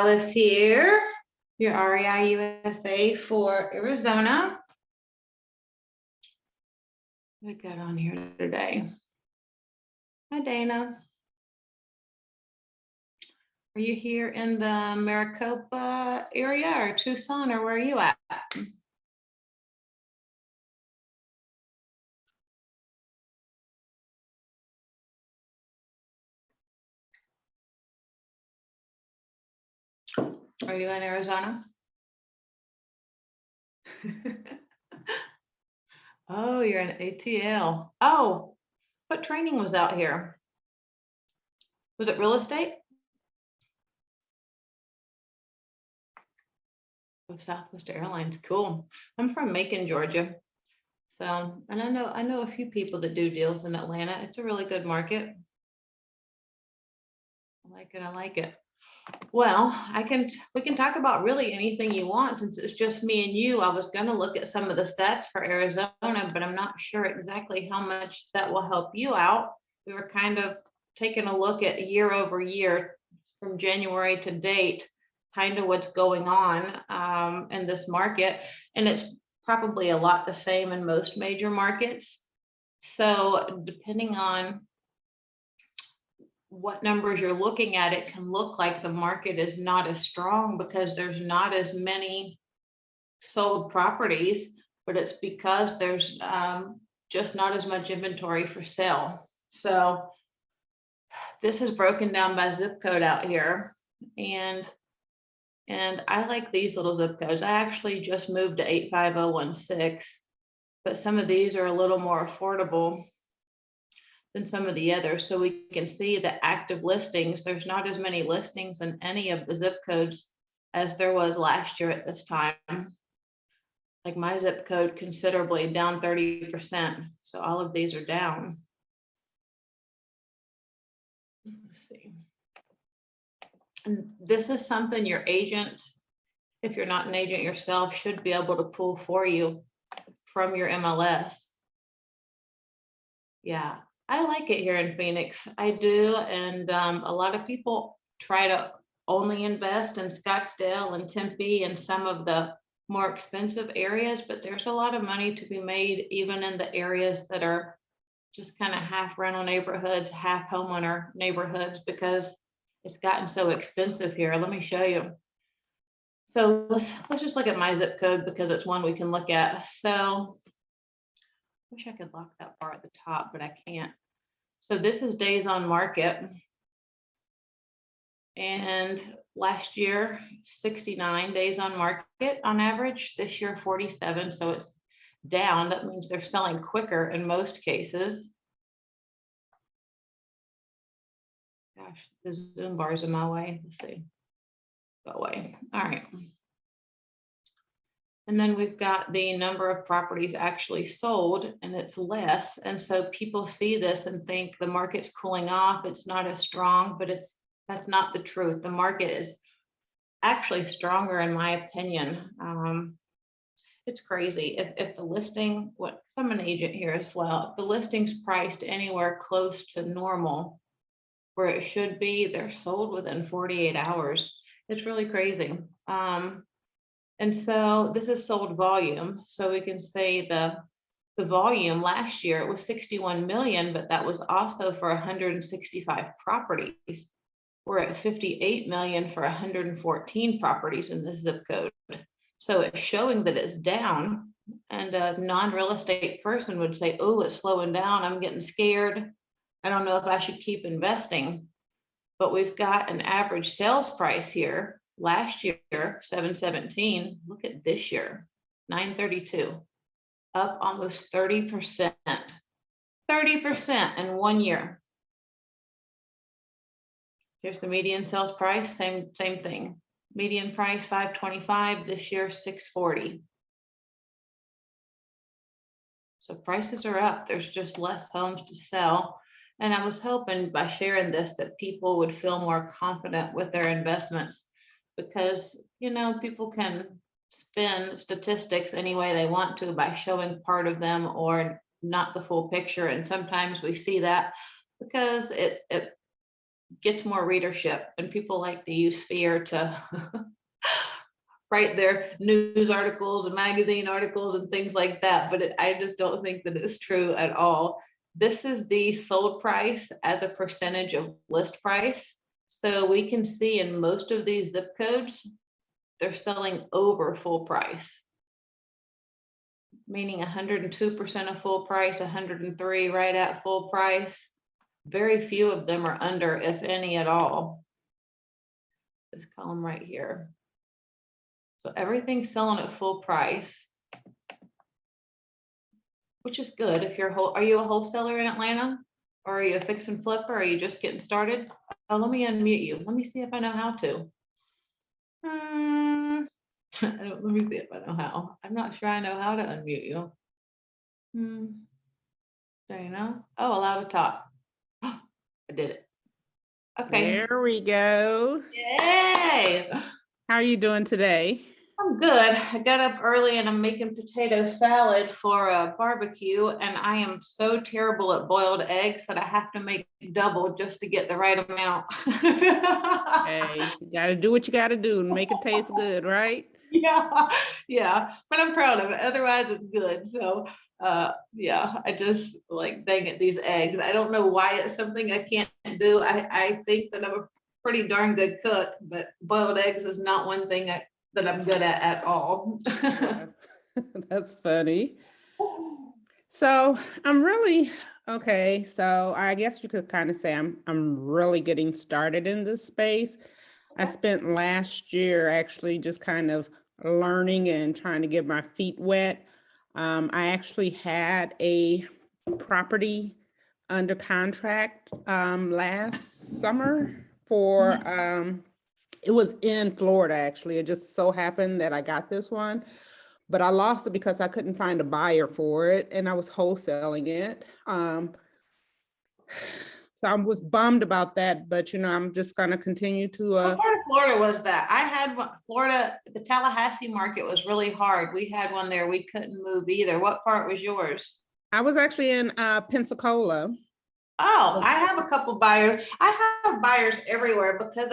Alice here, your REI USA for Arizona. What got on here today? Hi, Dana. Are you here in the Maricopa area or Tucson, or where are you at? Are you in Arizona? Oh, you're in ATL. Oh, what training was out here? Was it real estate? Oh, Southwest Airlines, cool. I'm from Macon, Georgia. So, and I know a few people that do deals in Atlanta. It's a really good market. I like it. Well, we can talk about really anything you want since it's just me and you. I was going to look at some of the stats for Arizona, but I'm not sure exactly how much that will help you out. We were kind of taking a look at year over year from January to date, kind of what's going on in this market. And it's probably a lot the same in most major markets. So depending on what numbers you're looking at, it can look like the market is not as strong because there's not as many sold properties, but it's because there's just not as much inventory for sale. So this is broken down by zip code out here. And I like these little zip codes. I actually just moved to 85016, but some of these are a little more affordable than some of the others. So we can see the active listings. There's not as many listings in any of the zip codes as there was last year at this time. Like my zip code considerably down 30%. So all of these are down. Let's see. And this is something your agent, if you're not an agent yourself, should be able to pull for you from your MLS. Yeah. I like it here in Phoenix. I do. And a lot of people try to only invest in Scottsdale and Tempe and some of the more expensive areas, but there's a lot of money to be made even in the areas that are just kind of half rental neighborhoods, half homeowner neighborhoods, because it's gotten so expensive here. Let me show you. So let's just look at my zip code because it's one we can look at. So wish I could lock that bar at the top, but I can't. So this is days on market. And last year, 69 days on market on average. This year, 47. So it's down. That means they're selling quicker in most cases. Gosh, the Zoom bar's in my way. Let's see. Go away. All right. And then we've got the number of properties actually sold, and it's less. And so people see this and think the market's cooling off. It's not as strong, but that's not the truth. The market is actually stronger, in my opinion. It's crazy. If the listing, I'm an agent here as well, if the listing's priced anywhere close to normal, where it should be, they're sold within 48 hours. It's really crazy. And so this is sold volume. So we can say the volume last year, it was 61 million, but that was also for 165 properties. We're at 58 million for 114 properties in this zip code. So it's showing that it's down, and a non-real estate person would say, oh, it's slowing down. I'm getting scared. I don't know if I should keep investing. But we've got an average sales price here. Last year, 717. Look at this year, 932, up almost 30%. 30% in 1 year. Here's the median sales price, same thing. Median price 525, this year 640. So prices are up. There's just less homes to sell. And I was hoping by sharing this that people would feel more confident with their investments, because, you know, people can spin statistics any way they want to by showing part of them or not the full picture. And sometimes we see that because gets more readership, and people like to use fear to write their news articles and magazine articles and things like that. But I just don't think that it's true at all. This is the sold price as a percentage of list price. So we can see in most of these zip codes, they're selling over full price, meaning 102% of full price, 103 right at full price. Very few of them are under, if any at all. This column right here. So everything's selling at full price, which is good. If you're are you a wholesaler in Atlanta, or are you a fix and flipper? Or are you just getting started? Oh, let me unmute you. Let me see if I know how to. Let me see if I know how. I'm not sure I know how to unmute you. There you know. Oh, allow to talk. I did it. Okay. There we go. Yay. How are you doing today? I'm good. I got up early and I'm making potato salad for a barbecue, and I am so terrible at boiled eggs that I have to make double just to get the right amount. Hey, you got to do what you got to do and make it taste good, right? Yeah, but I'm proud of it. Otherwise, it's good. So, yeah, I just like, dang it, these eggs. I don't know why it's something I can't do. I think that I'm a pretty darn good cook, but boiled eggs is not one thing that I'm good at all. That's funny. So I'm really okay. So I guess you could kind of say I'm really getting started in this space. I spent last year actually just kind of learning and trying to get my feet wet. I actually had a property under contract last summer for it was in Florida, actually. It just so happened that I got this one, but I lost it because I couldn't find a buyer for it, and I was wholesaling it. So I was bummed about that, but I'm just going to continue to. What part of Florida was that? I had one, Florida, the Tallahassee market was really hard. We had one there. We couldn't move either. What part was yours? I was actually in Pensacola. Oh, I have a couple buyers. I have buyers everywhere because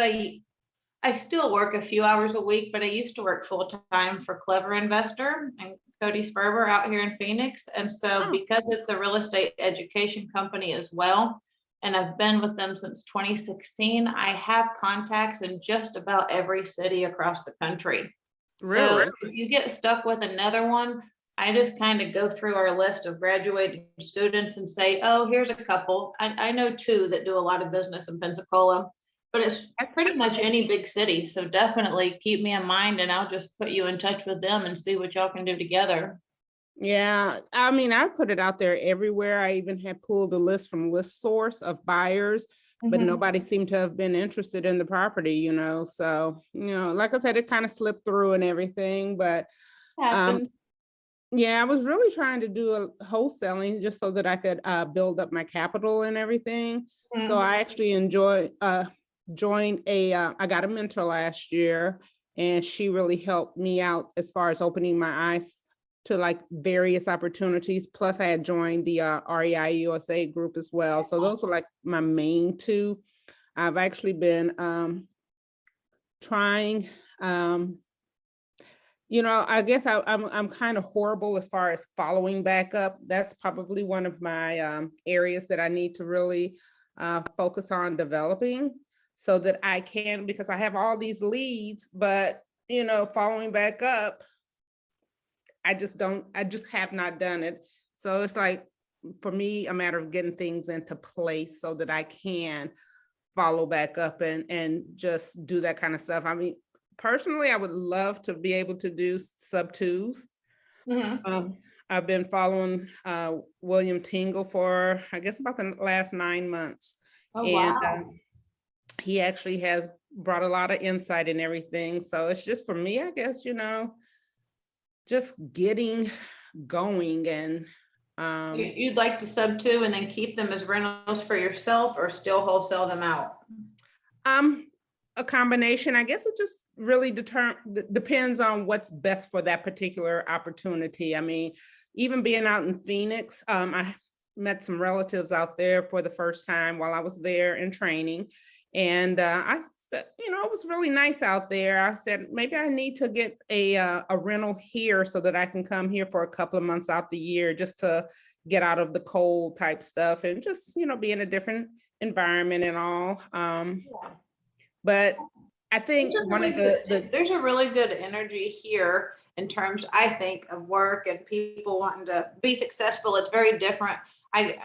I still work a few hours a week, but I used to work full time for Clever Investor and Cody Sperber out here in Phoenix. And so because it's a real estate education company as well, and I've been with them since 2016, I have contacts in just about every city across the country. Really? So if you get stuck with another one, I just kind of go through our list of graduating students and say, oh, here's a couple. I know two that do a lot of business in Pensacola, but it's pretty much any big city. So definitely keep me in mind, and I'll just put you in touch with them and see what y'all can do together. Yeah, I mean, I put it out there everywhere. I even had pulled a list from List Source of buyers, but nobody seemed to have been interested in the property, So, like I said, it kind of slipped through and everything, but yeah, I was really trying to do a wholesaling just so that I could build up my capital and everything. So I actually joined I got a mentor last year, and she really helped me out as far as opening my eyes to like various opportunities. Plus I had joined the REI USA group as well. So those were like my main two. I've actually been trying, I guess I'm kind of horrible as far as following back up. That's probably one of my areas that I need to really focus on developing so that I can, because I have all these leads, but following back up, I just have not done it. So it's like, for me, a matter of getting things into place so that I can follow back up and just do that kind of stuff. I mean, personally, I would love to be able to do sub twos. I've been following William Tingle for, I guess, about the last 9 months. Oh, wow. He actually has brought a lot of insight and everything. So it's just, for me, I guess, just getting going. And so you'd like to sub two and then keep them as rentals for yourself, or still wholesale them out? A combination. I guess it just really depends on what's best for that particular opportunity. I mean, even being out in Phoenix, I met some relatives out there for the first time while I was there in training. And I said, it was really nice out there. I said, maybe I need to get a rental here so that I can come here for a couple of months out the year just to get out of the cold type stuff and just, be in a different environment and all. Yeah. But I think one of There's a really good energy here in terms, I think, of work and people wanting to be successful. It's very different. I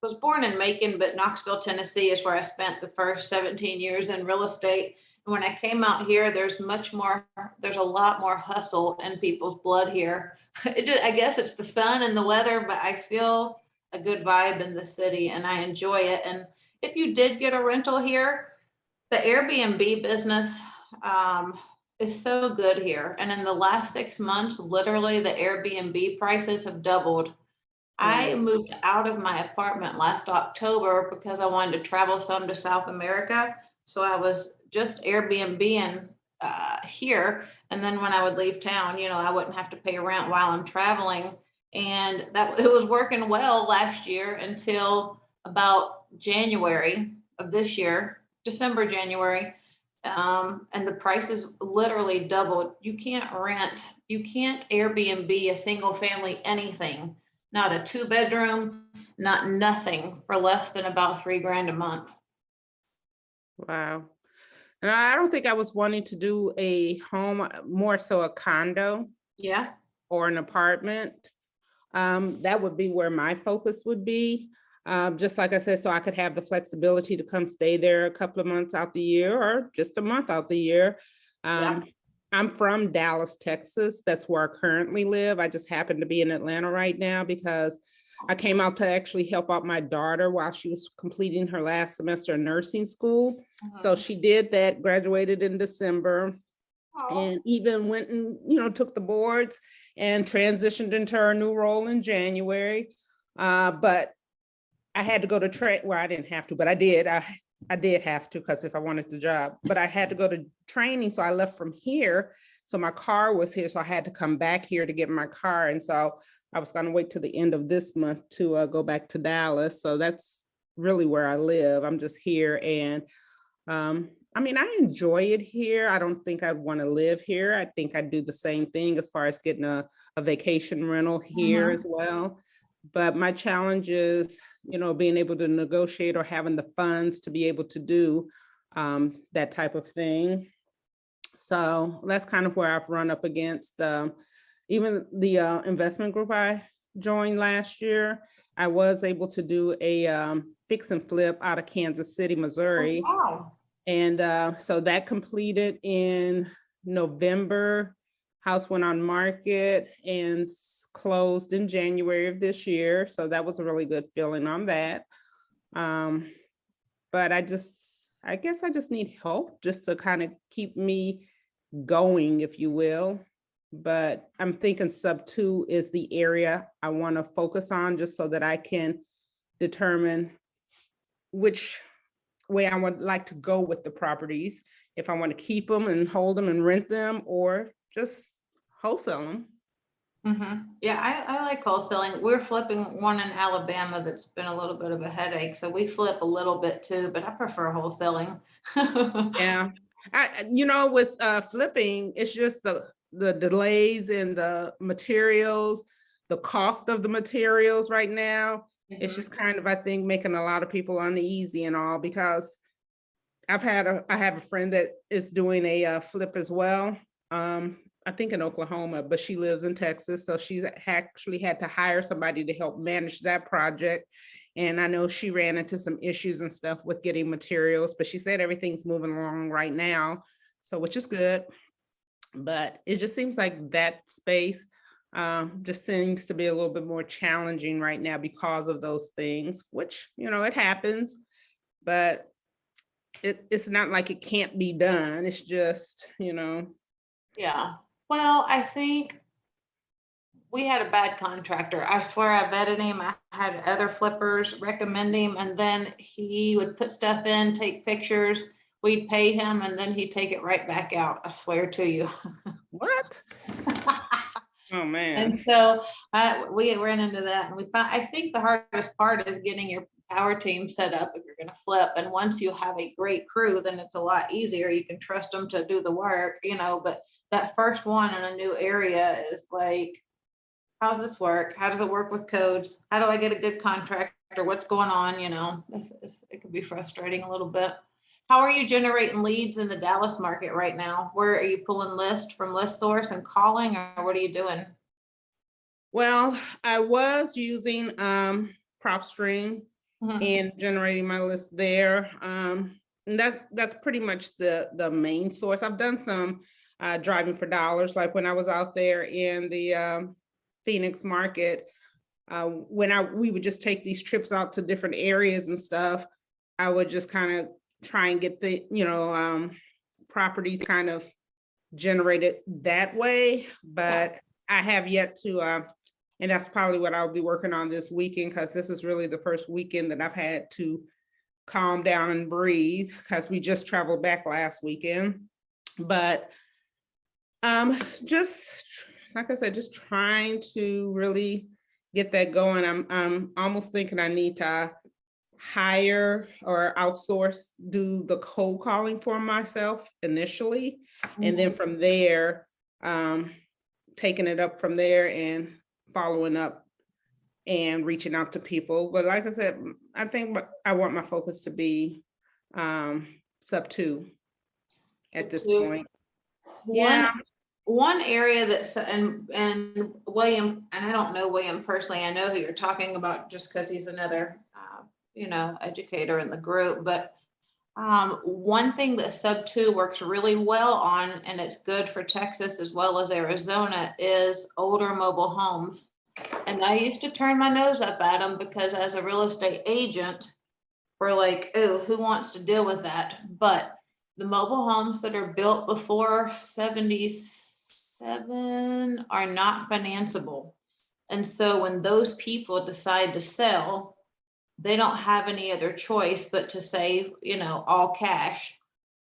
was born in Macon, but Knoxville, Tennessee is where I spent the first 17 years in real estate. And when I came out here, there's a lot more hustle in people's blood here. I guess it's the sun and the weather, but I feel a good vibe in the city and I enjoy it. And if you did get a rental here, the Airbnb business is so good here. And in the last 6 months, literally the Airbnb prices have doubled. I moved out of my apartment last October because I wanted to travel some to South America. So I was just Airbnb here. And then when I would leave town, I wouldn't have to pay rent while I'm traveling. And that it was working well last year until about January of this year, December, January. And the prices literally doubled. You can't Airbnb a single family anything, not a 2-bedroom, not nothing for less than about $3,000 a month. Wow. And I don't think I was wanting to do a home, more so a condo. Yeah. Or an apartment. That would be where my focus would be. Just like I said, so I could have the flexibility to come stay there a couple of months out the year or just a month out the year. Yeah. I'm from Dallas, Texas. That's where I currently live. I just happen to be in Atlanta right now because I came out to actually help out my daughter while she was completing her last semester of nursing school. So she did that, graduated in December. And even went and, took the boards and transitioned into her new role in January. But I had to go to well, I didn't have to, but I did. I did have to, because if I wanted the job, but I had to go to training. So I left from here. So my car was here. So I had to come back here to get my car. And so I was going to wait till the end of this month to go back to Dallas. So that's really where I live. I'm just here. And I enjoy it here. I don't think I'd want to live here. I think I'd do the same thing as far as getting a vacation rental here as well. But my challenge is, being able to negotiate or having the funds to be able to do that type of thing. So that's kind of where I've run up against. Even the investment group I joined last year, I was able to do a fix and flip out of Kansas City, Missouri. Oh, wow. And so that completed in November. House went on market and closed in January of this year. So that was a really good feeling on that. But I guess I just need help just to kind of keep me going, if you will. But I'm thinking sub 2 is the area I want to focus on, just so that I can determine which way I would like to go with the properties, if I want to keep them and hold them and rent them, or just wholesale them. Yeah, I like wholesaling. We're flipping one in Alabama that's been a little bit of a headache. So we flip a little bit too, but I prefer wholesaling. Yeah. With flipping, it's just the delays in the materials, the cost of the materials right now. It's just kind of, I think, making a lot of people uneasy and all, because I have a friend that is doing a flip as well. I think in Oklahoma, but she lives in Texas. So she's actually had to hire somebody to help manage that project. And I know she ran into some issues and stuff with getting materials, but she said everything's moving along right now. So, which is good. But it just seems like that space just seems to be a little bit more challenging right now because of those things, which, it happens, but it's not like it can't be done. It's just, Yeah. Well, I think we had a bad contractor. I swear I vetted him. I had other flippers recommend him, and then he would put stuff in, take pictures. We'd pay him, and then he'd take it right back out. I swear to you. What? Oh, man. And so we ran into that, and I think the hardest part is getting your power team set up if you're going to flip. And once you have a great crew, then it's a lot easier. You can trust them to do the work, but that first one in a new area is like, how does this work? How does it work with codes? How do I get a good contractor? What's going on? It can be frustrating a little bit. How are you generating leads in the Dallas market right now? Where are you pulling lists from List Source and calling, or what are you doing? Well, I was using PropStream Mhm. and generating my list there. And that's pretty much the main source. I've done some driving for dollars, like when I was out there in the Phoenix market, when we would just take these trips out to different areas and stuff. I would just kind of try and get the properties kind of generated that way, but I have yet to and that's probably what I'll be working on this weekend, because this is really the first weekend that I've had to calm down and breathe, because we just traveled back last weekend. But just like I said, just trying to really get that going. I'm almost thinking I need to hire or outsource, do the cold calling for myself initially, and then from there, taking it up from there and following up and reaching out to people. But like I said, I think I want my focus to be sub 2 at this point. Yeah. One area that's, and William, and I don't know William personally, I know who you're talking about just because he's another, educator in the group, but one thing that sub 2 works really well on, and it's good for Texas as well as Arizona, is older mobile homes. And I used to turn my nose up at them because as a real estate agent, we're like, oh, who wants to deal with that? But the mobile homes that are built before 77 are not financeable. And so when those people decide to sell, they don't have any other choice but to say, all cash.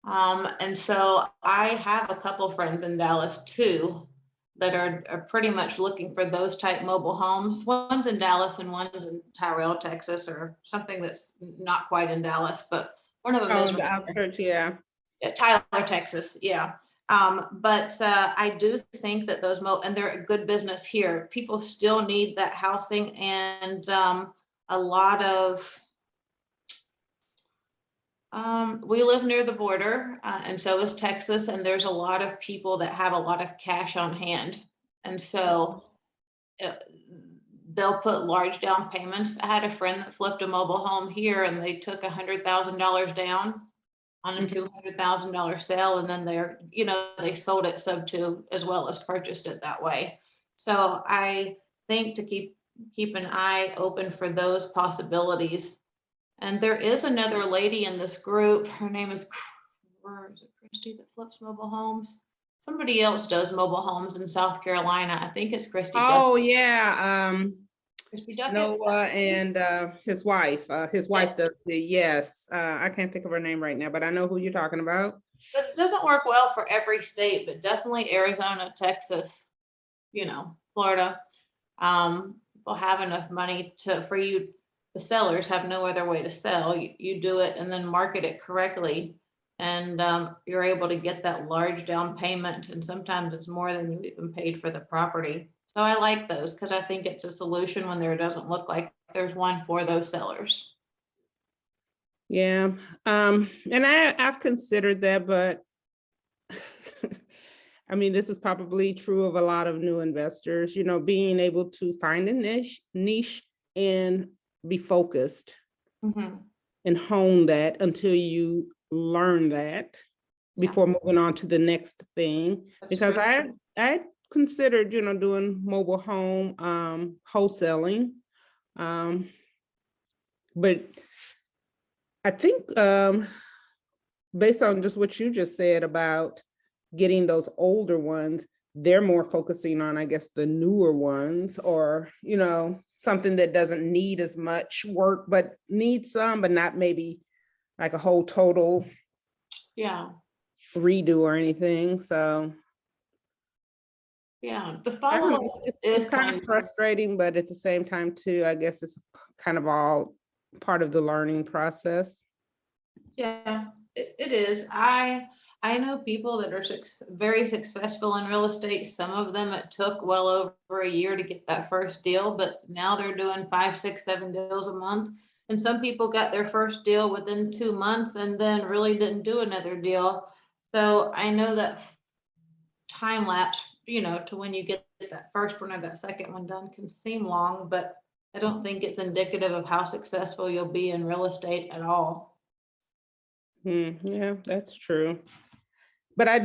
And so I have a couple friends in Dallas too that are pretty much looking for those type mobile homes. One's in Dallas and one's in Tyrell, Texas, or something that's not quite in Dallas, but one of them is the outskirts, yeah. Tyler, Texas, yeah. But I do think that those and they're a good business here. People still need that housing, and a lot of we live near the border, and so is Texas, and there's a lot of people that have a lot of cash on hand, and so they'll put large down payments. I had a friend that flipped a mobile home here, and they took $100,000 down on a $200,000 sale, and then they sold it sub 2 as well as purchased it that way. So I think to keep an eye open for those possibilities. And there is another lady in this group. Her name is Christy, that flips mobile homes. Somebody else does mobile homes in South Carolina. I think it's Christy. Oh, yeah. Christy Duckett. Noah and his wife. His wife does the, yes. I can't think of her name right now, but I know who you're talking about. But it doesn't work well for every state, but definitely Arizona, Texas, Florida. People have enough money for you. The sellers have no other way to sell. You do it and then market it correctly, and you're able to get that large down payment, and sometimes it's more than you even paid for the property. So I like those because I think it's a solution when there doesn't look like there's one for those sellers. Yeah, and I've considered that, but I mean, this is probably true of a lot of new investors, being able to find a niche and be focused and hone that until you learn that before moving on to the next thing. That's because true. I considered, doing mobile home wholesaling, but I think based on just what you just said about getting those older ones, they're more focusing on, I guess, the newer ones, or, something that doesn't need as much work, but needs some, but not maybe like a whole total redo or anything. So the follow-up is kind of frustrating, but at the same time too, I guess it's kind of all part of the learning process. Yeah, it is. I know people that are very successful in real estate. Some of them, it took well over a year to get that first deal, but now they're doing 5, 6, 7 deals a month. And some people got their first deal within 2 months and then really didn't do another deal. So I know that time lapse, to when you get that first one or that second one done can seem long, but I don't think it's indicative of how successful you'll be in real estate at all. Yeah, that's true. But I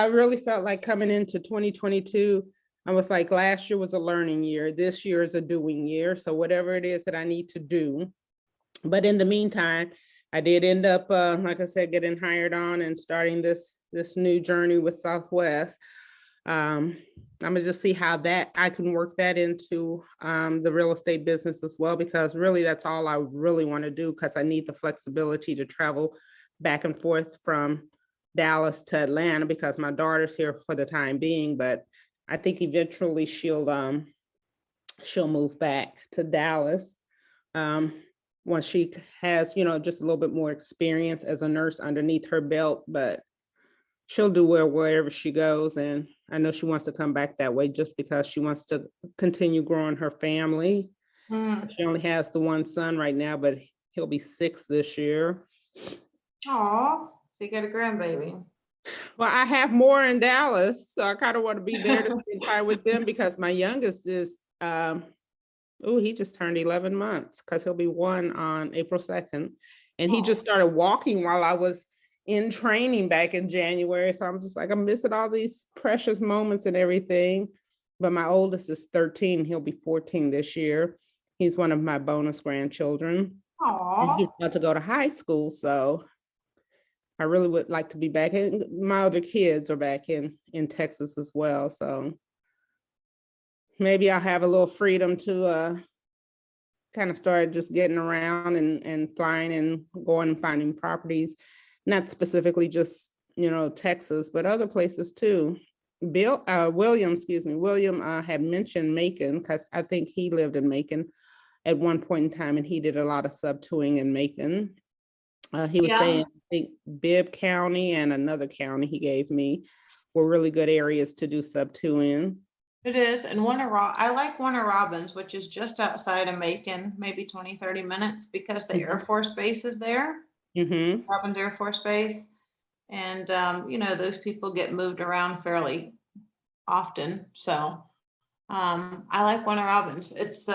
really felt like coming into 2022, I was like, last year was a learning year. This year is a doing year. So whatever it is that I need to do. But in the meantime, I did end up, like I said, getting hired on and starting this new journey with Southwest. I'm gonna just see how that I can work that into the real estate business as well, because really that's all I really want to do, because I need the flexibility to travel back and forth from Dallas to Atlanta, because my daughter's here for the time being, but I think eventually she'll move back to Dallas once she has, just a little bit more experience as a nurse underneath her belt. But she'll do well wherever she goes, and I know she wants to come back that way just because she wants to continue growing her family. She only has the one son right now, but he'll be 6 this year. Oh, you got a grandbaby. Well, I have more in Dallas, so I kind of want to be there to spend time with them, because my youngest is, he just turned 11 months, because he'll be 1 on April 2nd. And he just started walking while I was in training back in January. So I'm just like, I'm missing all these precious moments and everything. But my oldest is 13. He'll be 14 this year. He's one of my bonus grandchildren. And he's about to go to high school. So I really would like to be back. And my other kids are back in Texas as well. So maybe I'll have a little freedom to kind of start just getting around and flying and going and finding properties, not specifically just, Texas, but other places too. William had mentioned Macon, because I think he lived in Macon at one point in time, and he did a lot of subtouring in Macon. He was saying, I think Bibb County and another county he gave me were really good areas to do subtouring. It is. And I like Warner Robins, which is just outside of Macon, maybe 20, 30 minutes, because the Air Force Base is there. Robins Air Force Base. And, those people get moved around fairly often. So I like Warner Robins. It's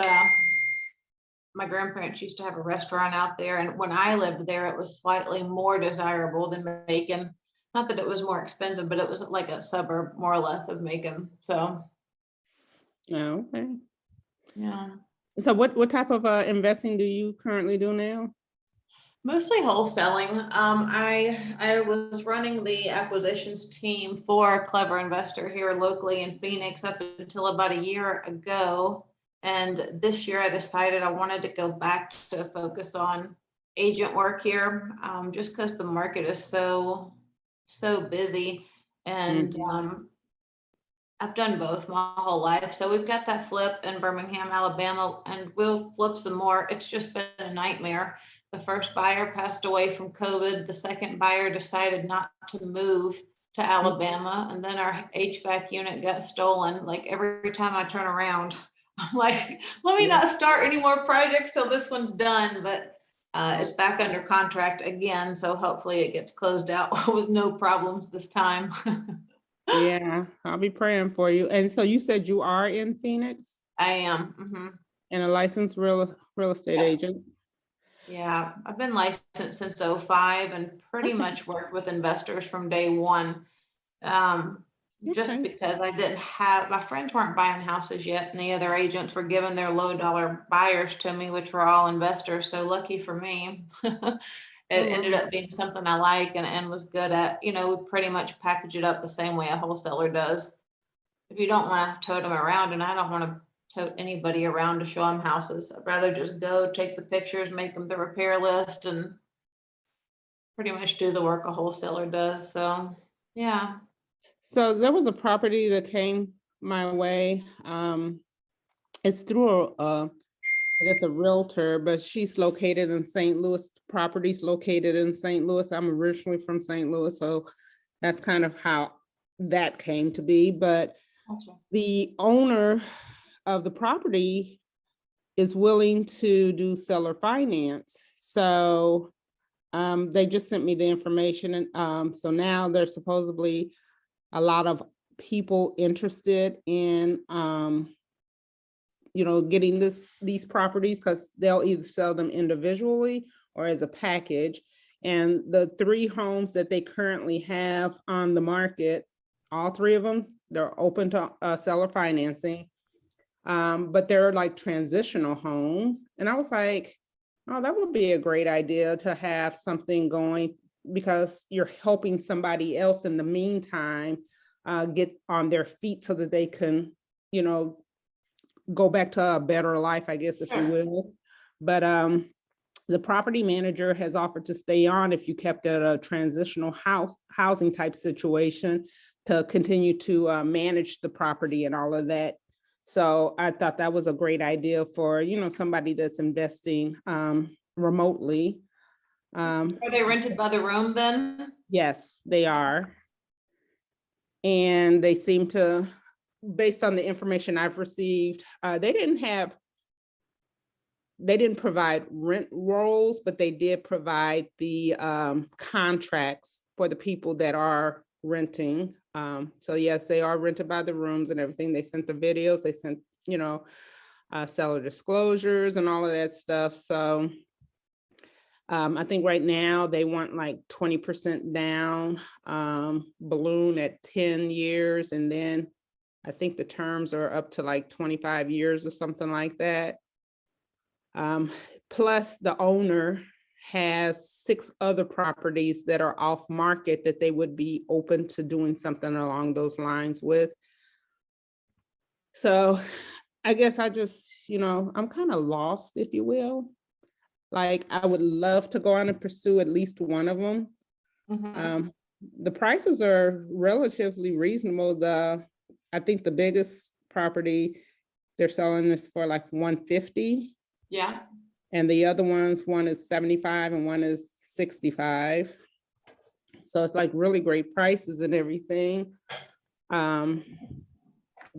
my grandparents used to have a restaurant out there. And when I lived there, it was slightly more desirable than Macon. Not that it was more expensive, but it was like a suburb, more or less, of Macon. So. Oh, okay. Yeah. So what type of investing do you currently do now? Mostly wholesaling. I was running the acquisitions team for Clever Investor here locally in Phoenix up until about a year ago. And this year I decided I wanted to go back to focus on agent work here, just because the market is so busy. And I've done both my whole life. So we've got that flip in Birmingham, Alabama, and we'll flip some more. It's just been a nightmare. The first buyer passed away from COVID. The second buyer decided not to move to Alabama. And then our HVAC unit got stolen. Like every time I turn around, I'm like, let me not start any more projects till this one's done. But it's back under contract again. So hopefully it gets closed out with no problems this time. Yeah, I'll be praying for you. And so you said you are in Phoenix? I am. And a licensed real estate agent? Yeah, I've been licensed since 2005 and pretty much worked with investors from day one. Just because I didn't have, my friends weren't buying houses yet, and the other agents were giving their low dollar buyers to me, which were all investors. So lucky for me. It ended up being something I like and was good at. We pretty much package it up the same way a wholesaler does. If you don't want to tote them around, and I don't want to tote anybody around to show them houses. I'd rather just go take the pictures, make them the repair list, and pretty much do the work a wholesaler does. So, yeah. So there was a property that came my way. It's through I guess a realtor, but she's located in St. Louis, properties located in St. Louis. I'm originally from St. Louis, so that's kind of how that came to be. But Gotcha. the owner of the property is willing to do seller finance. So they just sent me the information, and so now there's supposedly a lot of people interested in getting these properties, because they'll either sell them individually or as a package. And the 3 homes that they currently have on the market, all 3 of them, they're open to seller financing. But they're like transitional homes. And I was like, oh, that would be a great idea to have something going, because you're helping somebody else in the meantime get on their feet so that they can, go back to a better life, I guess, if you will. But the property manager has offered to stay on if you kept at a transitional housing type situation, to continue to manage the property and all of that. So I thought that was a great idea for, somebody that's investing remotely. Are they rented by the room then? Yes, they are. And they seem to, based on the information I've received, they didn't provide rent rolls, but they did provide the contracts for the people that are renting. So yes, they are rented by the rooms and everything. They sent the videos, they sent, seller disclosures and all of that stuff. So I think right now they want like 20% down, balloon at 10 years. And then I think the terms are up to like 25 years or something like that. Plus the owner has 6 other properties that are off market that they would be open to doing something along those lines with. So I guess I just, I'm kind of lost, if you will. Like, I would love to go on and pursue at least one of them. Mhm. The prices are relatively reasonable. I think the biggest property they're selling this for like 150. Yeah. And the other ones, one is 75 and one is 65. So it's like really great prices and everything. But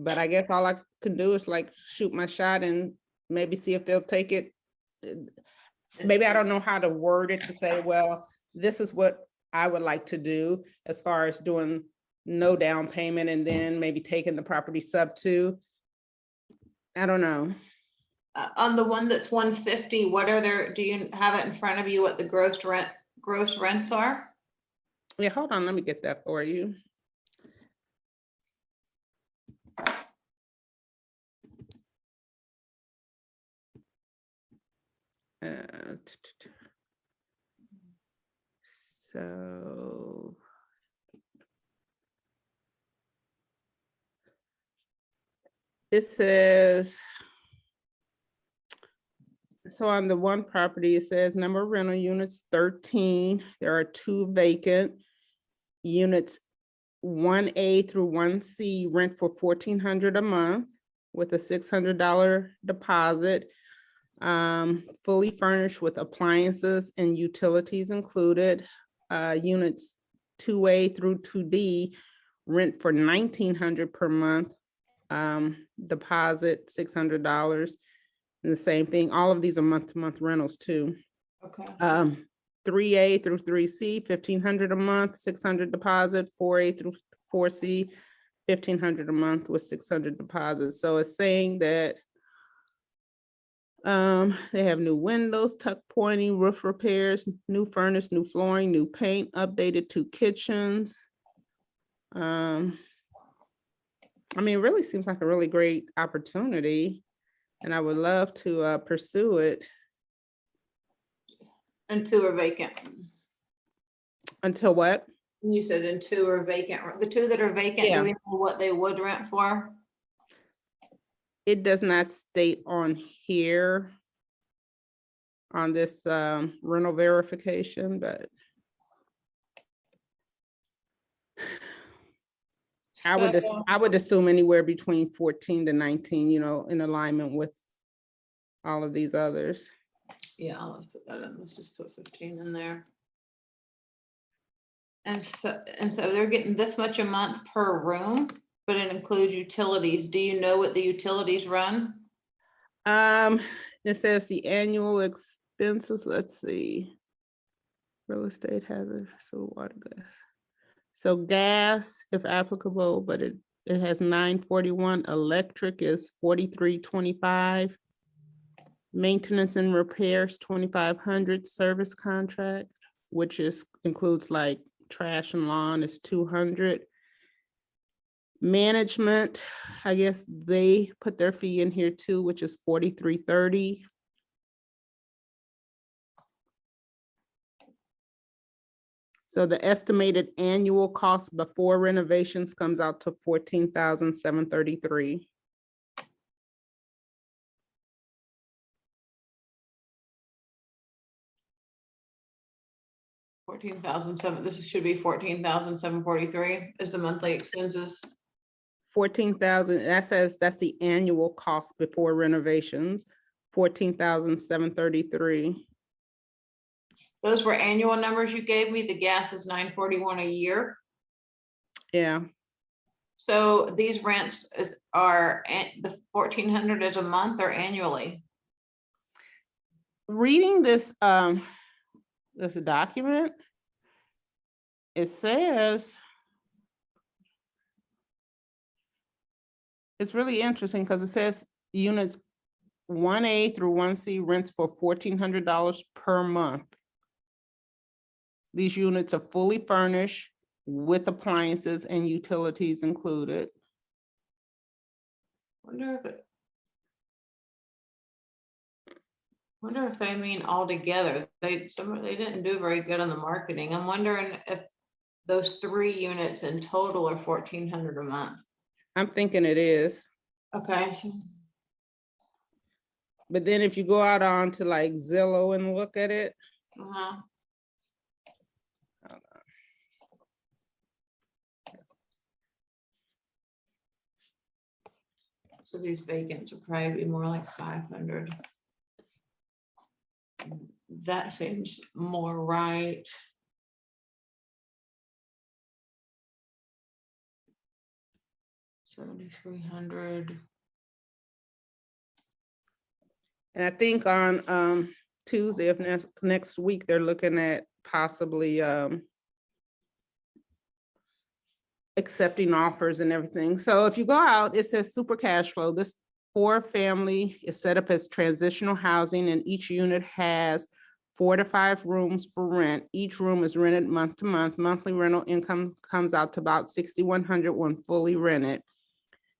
I guess all I can do is like shoot my shot and maybe see if they'll take it. Maybe I don't know how to word it to say, well, this is what I would like to do as far as doing no down payment and then maybe taking the property sub to. I don't know. On the one that's 150, what are there, do you have it in front of you, what the gross rents are? Yeah, hold on, let me get that for you. So it says, so on the one property, it says number of rental units 13. There are 2 vacant units. 1A through 1C rent for $1,400 a month with a $600 deposit. Fully furnished with appliances and utilities included. Units 2A through 2D rent for $1,900 per month. Deposit $600. And the same thing, all of these are month-to-month rentals too. Okay. 3A through 3C, $1,500 a month, 600 deposit. 4A through 4C, $1,500 a month with 600 deposits. So it's saying that they have new windows, tuck pointing, roof repairs, new furnace, new flooring, new paint, updated 2 kitchens. I mean, it really seems like a really great opportunity, and I would love to pursue it. And 2 are vacant. Until what? You said and 2 are vacant. The 2 that are vacant, Yeah. do we know what they would rent for? It does not state on here on this rental verification, but I would assume anywhere between 14 to 19, in alignment with all of these others. Yeah, let's put that in. Let's just put 15 in there. And so they're getting this much a month per room, but it includes utilities. Do you know what the utilities run? It says the annual expenses, let's see. Real estate hazard, so water, gas. So gas, if applicable, but it has 941. Electric is 4325. Maintenance and repairs, 2,500. Service contract, which includes like trash and lawn, is 200. Management, I guess they put their fee in here too, which is 4330. So the estimated annual cost before renovations comes out to 14,733. This should be 14,743 is the monthly expenses. 14,000, that says that's the annual cost before renovations, 14,733. Those were annual numbers you gave me. The gas is 941 a year. Yeah. So these rents are the 1,400 is a month or annually? Reading this document, it says, it's really interesting because it says units 1A through 1C rents for $1,400 per month. These units are fully furnished with appliances and utilities included. Wonder if they mean all together. They didn't do very good on the marketing. I'm wondering if those 3 units in total are 1,400 a month. I'm thinking it is. Okay. But then if you go out on to like Zillow and look at it. So these vacants will probably be more like 500. That seems more right. $7,300. And I think on Tuesday of next week, they're looking at possibly accepting offers and everything. So if you go out, it says super cash flow. This 4-family is set up as transitional housing, and each unit has 4 to 5 rooms for rent. Each room is rented month to month. Monthly rental income comes out to about $6,100 when fully rented.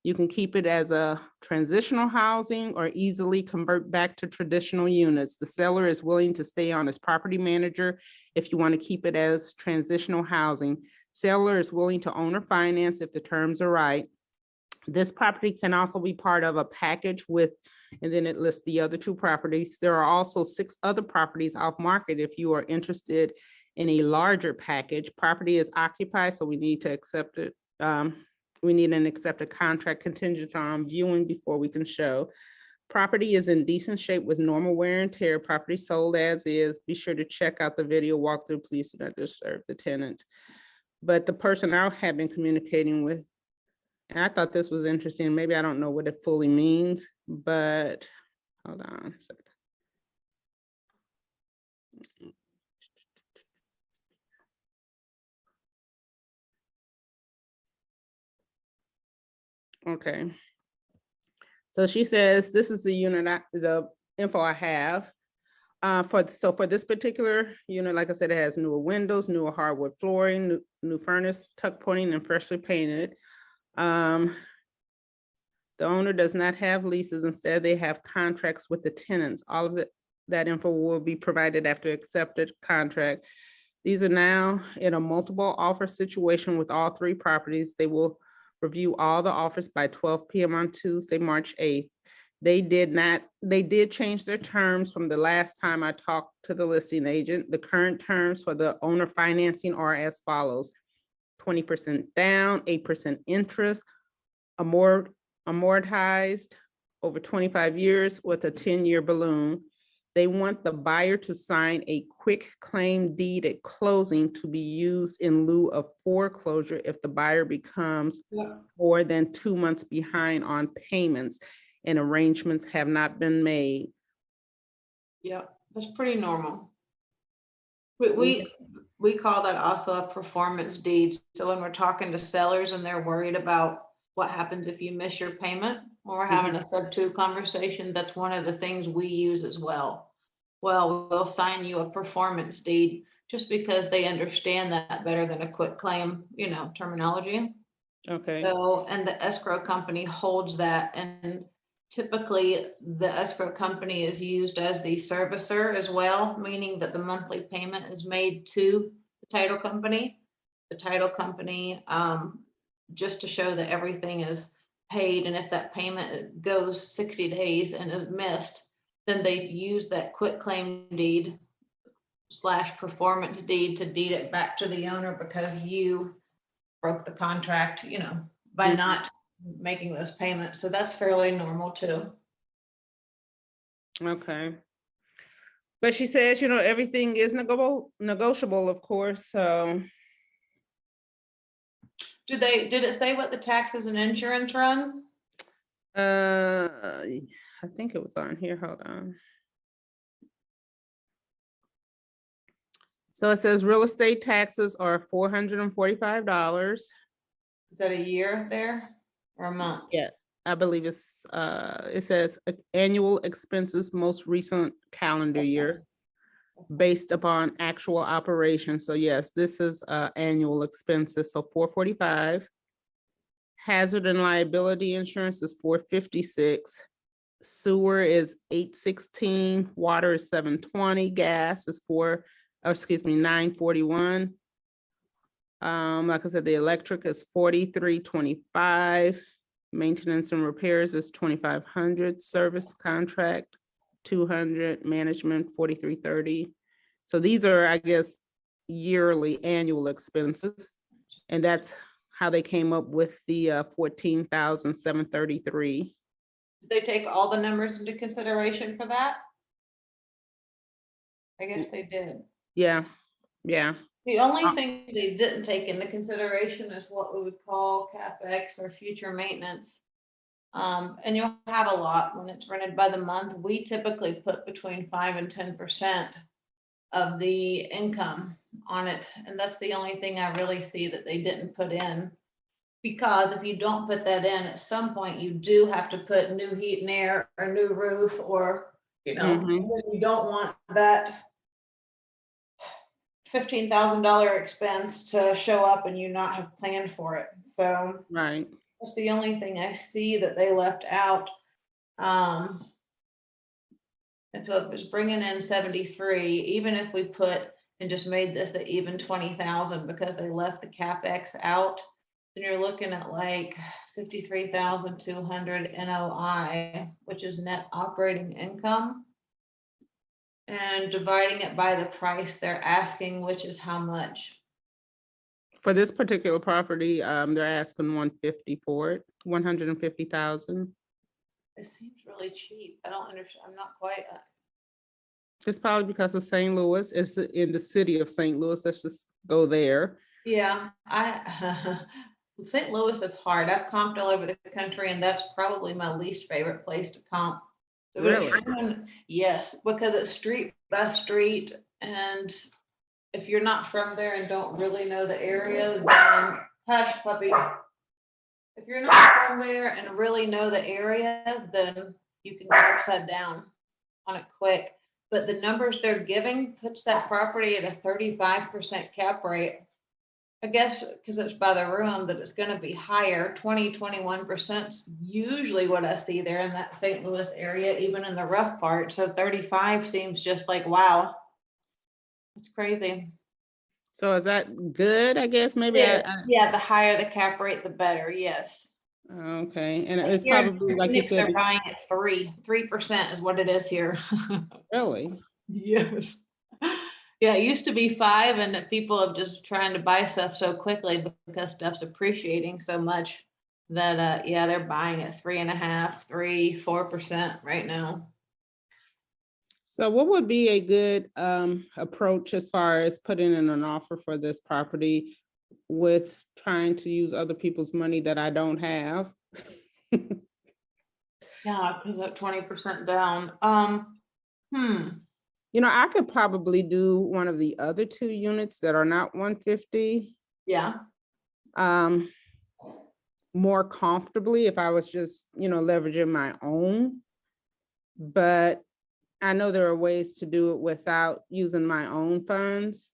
You can keep it as a transitional housing or easily convert back to traditional units. The seller is willing to stay on as property manager if you want to keep it as transitional housing. Seller is willing to own or finance if the terms are right. This property can also be part of a package with, and then it lists the other 2 properties. There are also 6 other properties off market if you are interested in a larger package. Property is occupied, so we need to accept it. We need an accepted contract contingent on viewing before we can show. Property is in decent shape with normal wear and tear. Property sold as is. Be sure to check out the video walkthrough. Please do not disturb the tenant. But the person I have been communicating with, and I thought this was interesting. Maybe I don't know what it fully means, but hold on a second. Okay. So she says, this is the unit, the info I have. For this particular unit, like I said, it has newer windows, newer hardwood flooring, new furnace, tuck pointing, and freshly painted. The owner does not have leases. Instead, they have contracts with the tenants. All of that info will be provided after accepted contract. These are now in a multiple offer situation with all 3 properties. They will review all the offers by 12 p.m. on Tuesday, March 8th. They did change their terms from the last time I talked to the listing agent. The current terms for the owner financing are as follows: 20% down, 8% interest, amortized over 25 years with a 10-year balloon. They want the buyer to sign a quick claim deed at closing to be used in lieu of foreclosure if the buyer becomes Yeah. more than 2 months behind on payments and arrangements have not been made. Yeah, that's pretty normal. We call that also a performance deed. So when we're talking to sellers and they're worried about what happens if you miss your payment, when we're having a sub-2 conversation, that's one of the things we use as well. Well, we'll sign you a performance deed just because they understand that better than a quick claim, terminology. Okay. So, and the escrow company holds that, and typically the escrow company is used as the servicer as well, meaning that the monthly payment is made to the title company. The title company, just to show that everything is paid, and if that payment goes 60 days and is missed, then they use that quick claim deed / performance deed to deed it back to the owner because you broke the contract, by not making those payments. So that's fairly normal too. Okay. But she says, everything is negotiable, of course, so. Did it say what the taxes and insurance run? I think it was on here, hold on. So it says real estate taxes are $445. Is that a year there or a month? Yeah, I believe it says annual expenses, most recent calendar year based upon actual operations. So yes, this is annual expenses, so $445. Hazard and liability insurance is $456. Sewer is $816, water is $720, gas is $941. Like I said, the electric is $43.25. Maintenance and repairs is $2,500. Service contract $200. Management $43.30. So these are, I guess, yearly annual expenses, and that's how they came up with the $14,733. Did they take all the numbers into consideration for that? I guess they did. Yeah. The only thing they didn't take into consideration is what we would call CapEx or future maintenance. And you'll have a lot when it's rented by the month. We typically put between 5 and 10% of the income on it. And that's the only thing I really see that they didn't put in. Because if you don't put that in, at some point you do have to put new heat and air or new roof, or, you don't want that $15,000 expense to show up and you not have planned for it. So Right. that's the only thing I see that they left out. And so if it's bringing in 73, even if we put and just made this at even 20,000 because they left the CapEx out, then you're looking at like 53,200 NOI, which is net operating income, and dividing it by the price they're asking, which is how much? For this particular property, they're asking 150 for it, 150,000. It seems really cheap. I don't understand. I'm not quite. It's probably because of St. Louis. It's in the city of St. Louis. Let's just go there. Yeah, St. Louis is hard. I've comped all over the country, and that's probably my least favorite place to comp. Really? Yes, because it's street by street, and if you're not from there and don't really know the area, then hush, puppy. If you're not from there and really know the area, then you can go upside down on it quick. But the numbers they're giving puts that property at a 35% cap rate. I guess because it's by the room that it's going to be higher. 20-21% is usually what I see there in that St. Louis area, even in the rough part. So 35 seems just like, wow, it's crazy. So is that good? I guess maybe. Yeah, the higher the cap rate, the better. Yes. Okay, and it's Here in probably like you Phoenix, said. they're buying at 3% is what it is here. Really? Yes. Yeah, it used to be 5, and people have just trying to buy stuff so quickly because stuff's appreciating so much. that, yeah, they're buying at 3.5, 4% right now. So what would be a good approach as far as putting in an offer for this property with trying to use other people's money that I don't have? Yeah, because at 20% down. You know, I could probably do one of the other 2 units that are not 150 Yeah, more comfortably if I was just, leveraging my own. But I know there are ways to do it without using my own funds,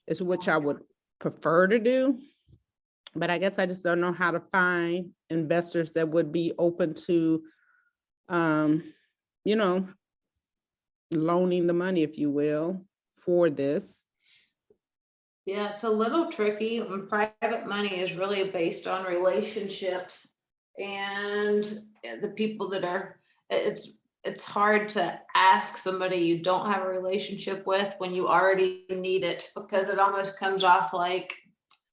is which I would prefer to do. But I guess I just don't know how to find investors that would be open to, you know, loaning the money, if you will, for this. yeah, it's a little tricky. Private money is really based on relationships and the people that are, it's hard to ask somebody you don't have a relationship with when you already need it, because it almost comes off like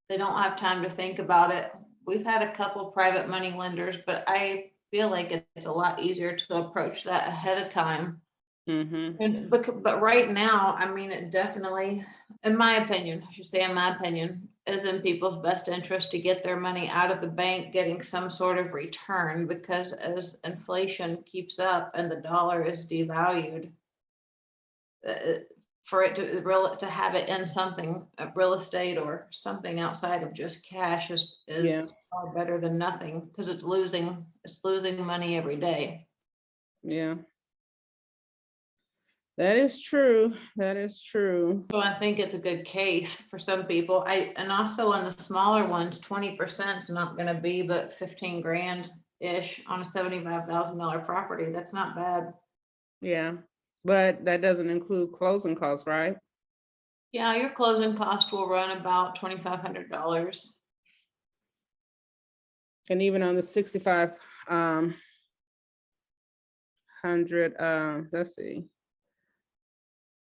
they don't have time to think about it. We've had a couple private money lenders, but I feel like it's a lot easier to approach that ahead of time. And but right now, I mean, it definitely, in my opinion, I should say in my opinion, is in people's best interest to get their money out of the bank, getting some sort of return, because as inflation keeps up and the dollar is devalued, uh, for it to have it in something, real estate or something outside of just cash Yeah, is far better than nothing, because it's losing money every day. yeah. That is true. That is true. So I think it's a good case for some people. And also on the smaller ones, 20% is not gonna be but 15 grand-ish on a $75,000 property. That's not bad. Yeah. But that doesn't include closing costs, right? Yeah, your closing cost will run about $2,500. And even on the 65 hundred, let's see,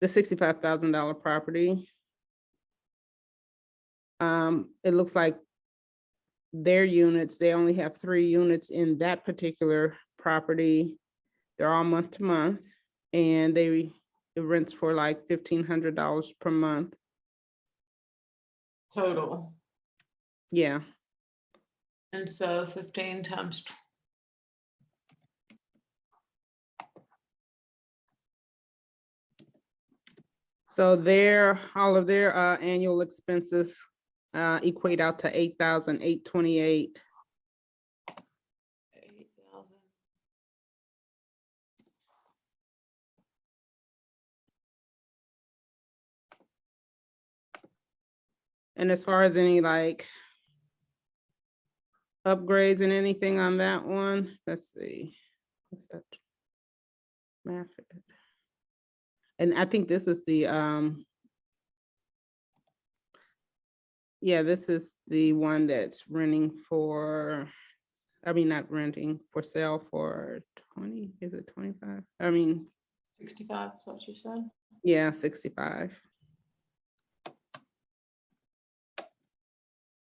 the $65,000 property. It looks like their units, they only have 3 units in that particular property. They're all month to month, and it rents for like $1,500 per month. Total. Yeah. And so 15 times. So all of their annual expenses equate out to 8,828. 8,000. And as far as any like upgrades and anything on that one, let's see. What's that? Math. And I think this is the yeah, this is the one that's renting for, I mean, not renting, for sale for 20, is it 25? I mean, 65 is what you said. yeah, 65.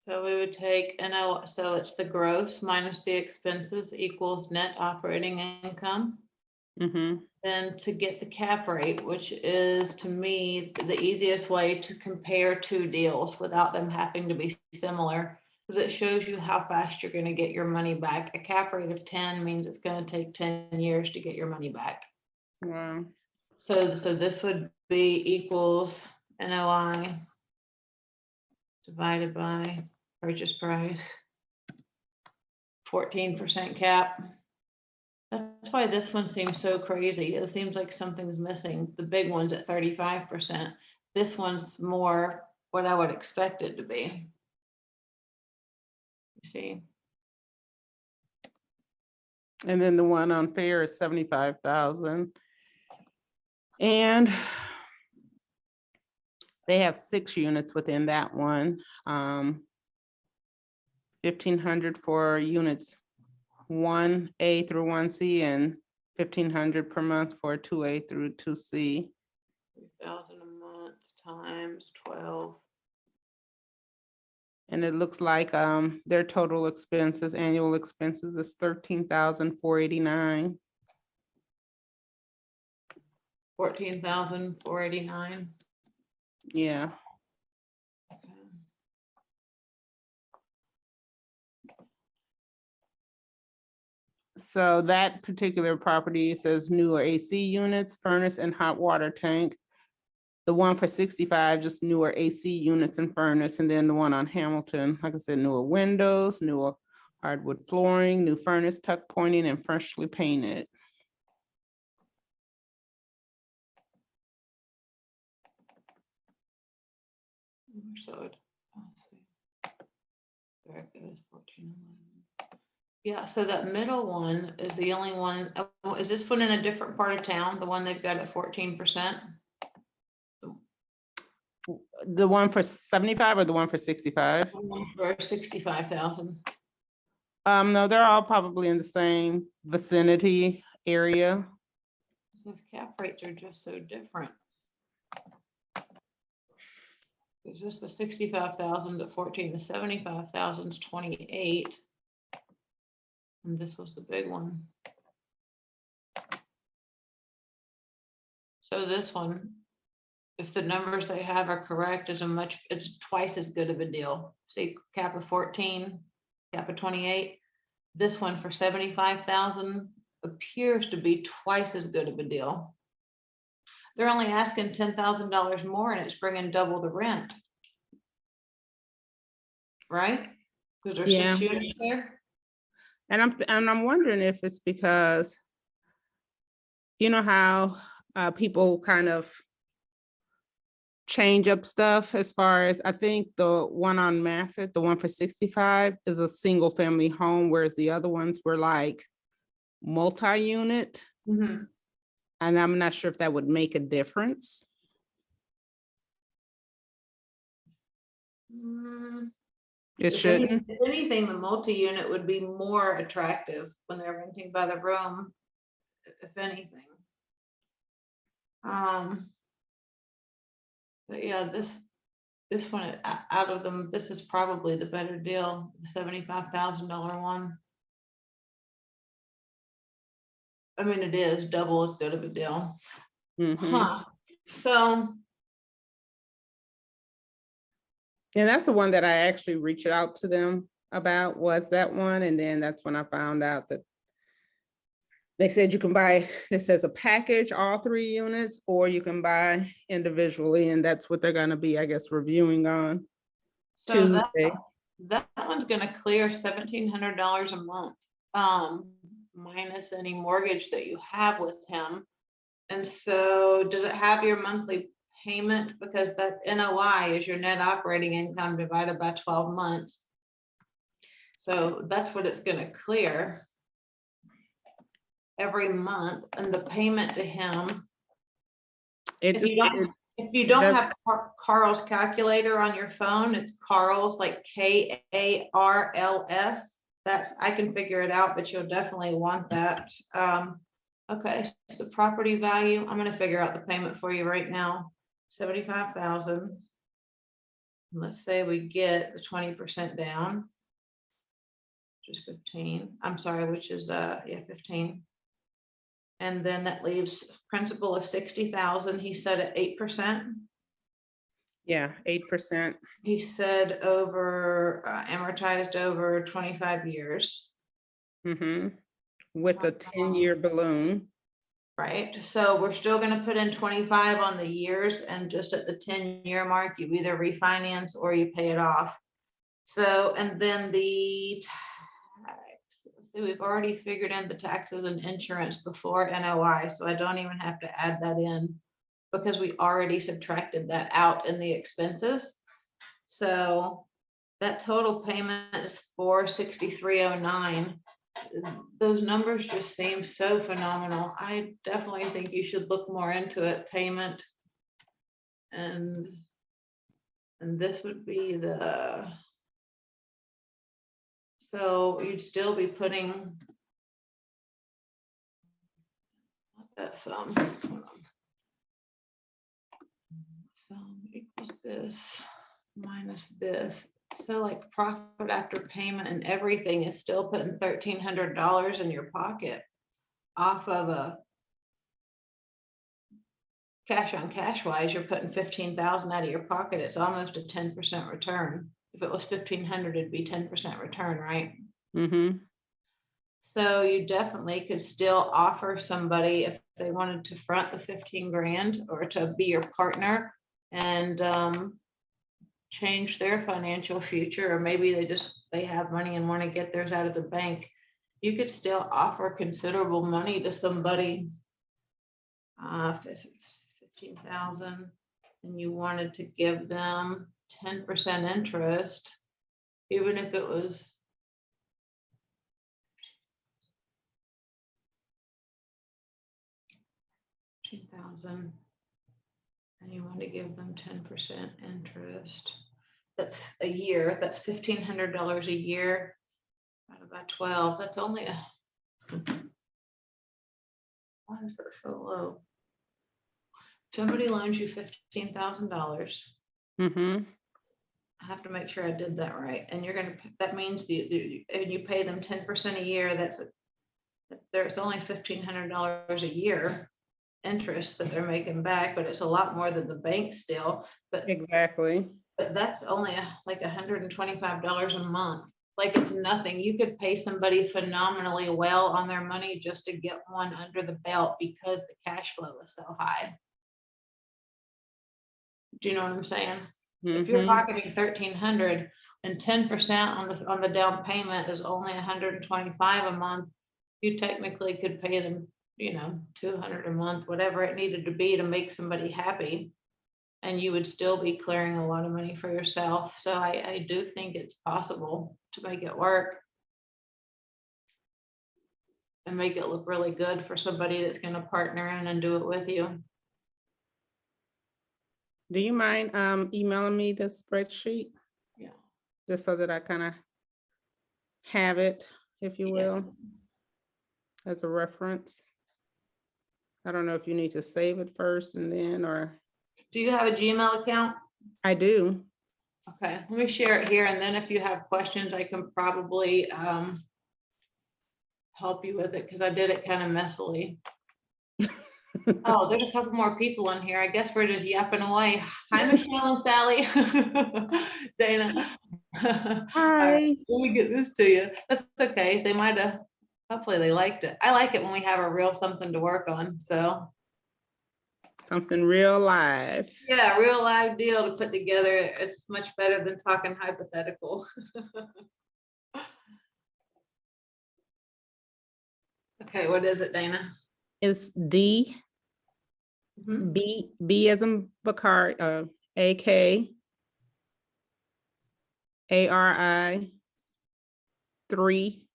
So we would take, so it's the gross minus the expenses equals net operating income. Mm-hmm. Then to get the cap rate, which is to me the easiest way to compare 2 deals without them having to be similar, because it shows you how fast you're going to get your money back. A cap rate of 10 means it's going to take 10 years to get your money back. Wow. So this would be equals NOI divided by purchase price, 14% cap. That's why this one seems so crazy. It seems like something's missing. The big one's at 35%. This one's more what I would expect it to be. You see? And then the one on Fair is 75,000. And they have 6 units within that one. 1,500 for units 1A through 1C, and 1,500 per month for 2A through 2C. 3,000 a month times 12. And it looks like their total expenses, annual expenses is 13,489. 14,489. Yeah. So that particular property says newer AC units, furnace and hot water tank. The one for 65, just newer AC units and furnace. And then the one on Hamilton, like I said, newer windows, newer hardwood flooring, new furnace, tuck pointing and freshly painted. So let's see. There it goes, 14. Yeah, so that middle one is the only one. Oh, is this one in a different part of town? The one they've got at 14%? The one for 75 or the one for 65? For 65,000. No, they're all probably in the same vicinity area. Those cap rates are just so different. Is this the 65,000 to 14? The 75,000 is 28. And this was the big one. So this one, if the numbers they have are correct, it's twice as good of a deal. See, cap of 14, cap of 28. This one for 75,000 appears to be twice as good of a deal. They're only asking $10,000 more and it's bringing double the rent. Right? Because there's 6 units there. And I'm wondering if it's because, you know how people kind of change up stuff as far as, I think the one on Maffitt, the one for 65 is a single family home, whereas the other ones were like multi-unit. Mm-hmm. And I'm not sure if that would make a difference. It shouldn't. If anything, the multi-unit would be more attractive when they're renting by the room, if anything. But yeah, this one out of them, this is probably the better deal, the $75,000 one. I mean, it is double as good of a deal. Mm-hmm. So. And that's the one that I actually reached out to them about, was that one. And then that's when I found out that they said you can buy, this as a package, all 3 units, or you can buy individually. And that's what they're gonna be, I guess, reviewing on Tuesday. That one's gonna clear $1,700 a month, minus any mortgage that you have with him. And so does it have your monthly payment? Because that NOI is your net operating income divided by 12 months. So that's what it's gonna clear every month, and the payment to him. If you don't have Carl's calculator on your phone, it's Carl's, like KARLS. I can figure it out, but you'll definitely want that. Okay, so the property value, I'm gonna figure out the payment for you right now. 75,000. Let's say we get the 20% down, which is 15. I'm sorry, which is 15. And then that leaves principal of 60,000. He said at 8%. Yeah, 8%. He said over amortized over 25 years. Mm-hmm. With a 10-year balloon. Right. So we're still going to put in 25 on the years, and just at the 10-year mark, you either refinance or you pay it off. So, and then the tax, so we've already figured in the taxes and insurance before NOI, so I don't even have to add that in because we already subtracted that out in the expenses. So that total payment is $463.09. Those numbers just seem so phenomenal. I definitely think you should look more into it. Payment, and this would be the, so you'd still be putting that sum equals this minus this. So like profit after payment and everything is still putting $1,300 in your pocket off of a cash on cash wise, you're putting 15,000 out of your pocket. It's almost a 10% return. If it was 1,500, it'd be 10% return, right? Mm-hmm. So you definitely could still offer somebody if they wanted to front the 15 grand or to be your partner and change their financial future, or maybe they have money and want to get theirs out of the bank. You could still offer considerable money to somebody, 15,000, and you wanted to give them 10% interest, even if it was 2,000, and you want to give them 10% interest. That's a year. That's $1,500 a year. Divided by 12. That's only a. Why is that so low? Somebody loans you $15,000. Mm-hmm. I have to make sure I did that right. And you're gonna. That means and you pay them 10% a year. There's only $1,500 a year interest that they're making back, but it's a lot more than the bank still. But Exactly. that's only like $125 a month. Like it's nothing. You could pay somebody phenomenally well on their money just to get one under the belt because the cash flow is so high. Do you know what I'm saying? If you're Mm-hmm. pocketing 1,300 and 10% on the down payment is only 125 a month, you technically could pay them, 200 a month, whatever it needed to be to make somebody happy. And you would still be clearing a lot of money for yourself. So I do think it's possible to make it work and make it look really good for somebody that's going to partner in and do it with you. Do you mind emailing me this spreadsheet? Yeah. Just so that I kind of have it, if you will, as a reference. I don't know if you need to save it first and then, or Do you have a Gmail account? I do. Okay, let me share it here. And then if you have questions, I can probably help you with it because I did it kind of messily. Oh, there's a couple more people in here. I guess we're just yapping away. Hi, Michelle and Sally. Dana. All right, Hi. let me get this to you. That's okay. They might have, hopefully they liked it. I like it when we have a real something to work on. So Something real live. yeah, real live deal to put together. It's much better than talking hypothetical. Okay, what is it, Dana? It's D, Mhm. B as in Bakari, AK, ARI 3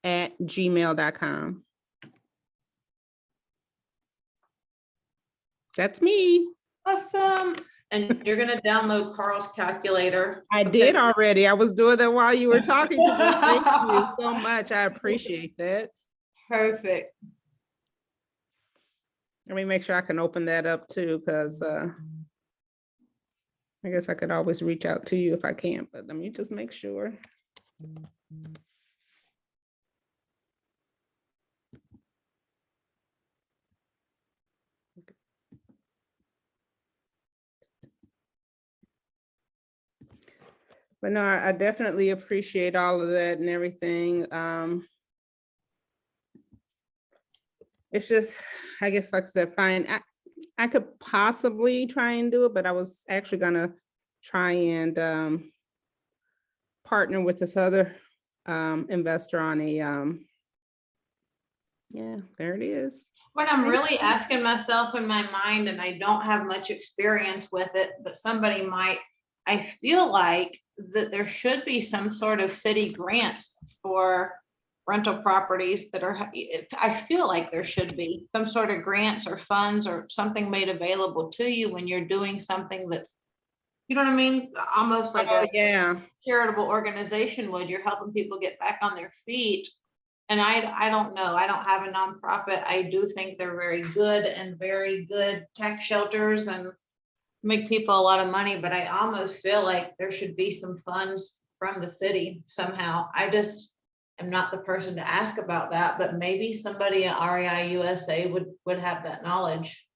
at gmail.com. That's me. Awesome. And you're gonna download Carl's calculator. I did already. I was doing that while you were talking to me. Thank you so much. I appreciate that. Perfect. Let me make sure I can open that up too, because I guess I could always reach out to you if I can't, but let me just make sure. But no, I definitely appreciate all of that and everything. It's just, I guess, like I said, fine. I could possibly try and do it, but I was actually gonna try and partner with this other investor on a yeah, there it is. What I'm really asking myself in my mind, and I don't have much experience with it, but somebody might, I feel like that there should be some sort of city grants for rental properties that are, I feel like there should be some sort of grants or funds or something made available to you when you're doing something that's, you know what I mean? Almost like Oh, a yeah. charitable organization would. You're helping people get back on their feet. And I don't know. I don't have a nonprofit. I do think they're very good and very good tax shelters and make people a lot of money, but I almost feel like there should be some funds from the city somehow. I just am not the person to ask about that, but maybe somebody at REI USA would have that knowledge.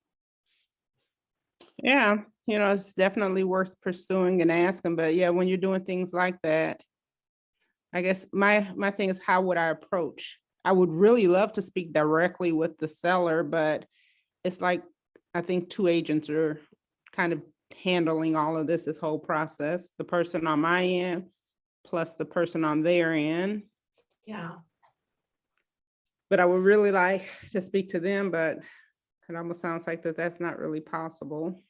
Yeah, it's definitely worth pursuing and asking, but yeah, when you're doing things like that, I guess my thing is, how would I approach? I would really love to speak directly with the seller, but it's like, I think two agents are kind of handling all of this whole process, the person on my end, plus the person on their end. Yeah. But I would really like to speak to them, but it almost sounds like that's not really possible.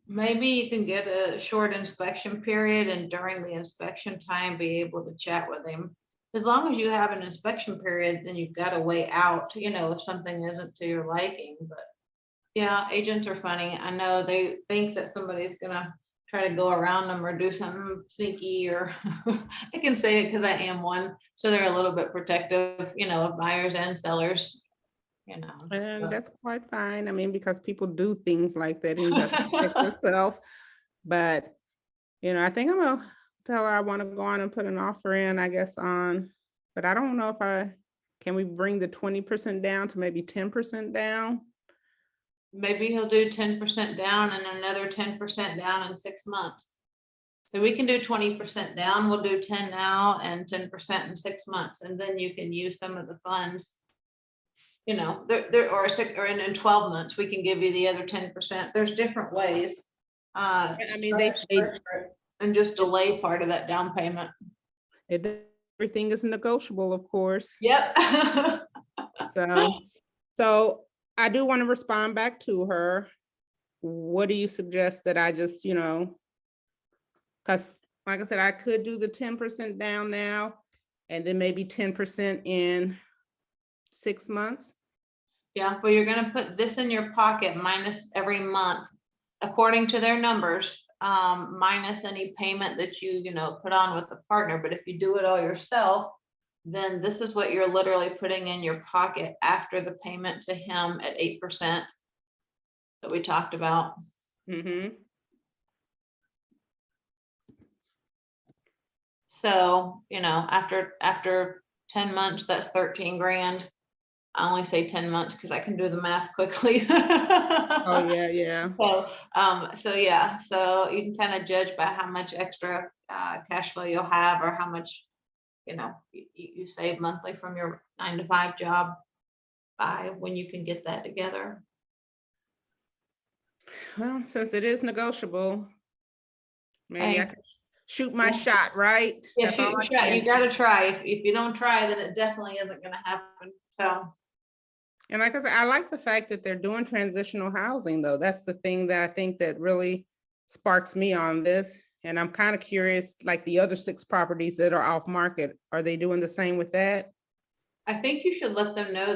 Maybe you can get a short inspection period and during the inspection time, be able to chat with him. As long as you have an inspection period, then you've got a way out, if something isn't to your liking, but yeah, agents are funny. I know they think that somebody's gonna try to go around them or do something sneaky, or I can say it because I am one. So they're a little bit protective, of buyers and sellers, And but- that's quite fine. I mean, because people do things like that and you have to protect yourself. But, I think I'm gonna tell her I want to go on and put an offer in, I guess, but I don't know if can we bring the 20% down to maybe 10% down? Maybe he'll do 10% down and another 10% down in 6 months. So we can do 20% down. We'll do 10 now and 10% in 6 months, and then you can use some of the funds. There or in 12 months, we can give you the other 10%. There's different ways. I mean, they and just delay part of that down payment. everything is negotiable, of course. Yep. So I do want to respond back to her. What do you suggest that I just, because like I said, I could do the 10% down now and then maybe 10% in 6 months. Yeah, well, you're gonna put this in your pocket minus every month, according to their numbers, minus any payment that you put on with the partner. But if you do it all yourself, then this is what you're literally putting in your pocket after the payment to him at 8% that we talked about. Mm-hmm. So, after 10 months, that's 13 grand. I only say 10 months because I can do the math quickly. Oh, yeah. So yeah, so you can kind of judge by how much extra cash flow you'll have, or how much, you save monthly from your 9-to-5 job by when you can get that together. Well, since it is negotiable, maybe I Hey. could shoot my Yeah. shot, right? Yeah, That's all shoot I your shot. can You got to try. If you don't try, then it definitely isn't going to happen. So. And like I said, I like the fact that they're doing transitional housing, though. That's the thing that I think that really sparks me on this. And I'm kind of curious, like the other 6 properties that are off market, are they doing the same with that? I think you should let them know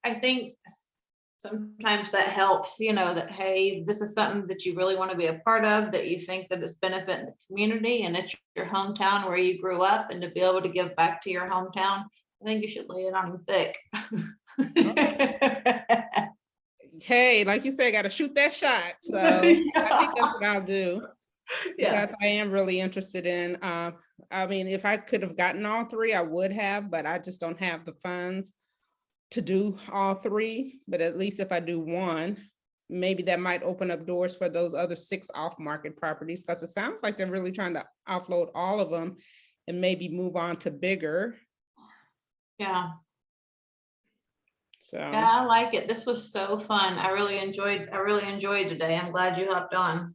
I think sometimes that helps, that, hey, this is something that you really want to be a part of, that you think that it's benefiting the community and it's your hometown where you grew up, and to be able to give back to your hometown. I think you should lay it on them thick. Hey, like you said, I got to shoot that shot. So I think that's what I'll do. Yeah. Because I am really interested in, I mean, if I could have gotten all 3, I would have, but I just don't have the funds to do all 3. But at least if I do 1, maybe that might open up doors for those other 6 off-market properties, because it sounds like they're really trying to offload all of them and maybe move on to bigger. Yeah. So Yeah, I like it. This was so fun. I really enjoyed today. I'm glad you hopped on.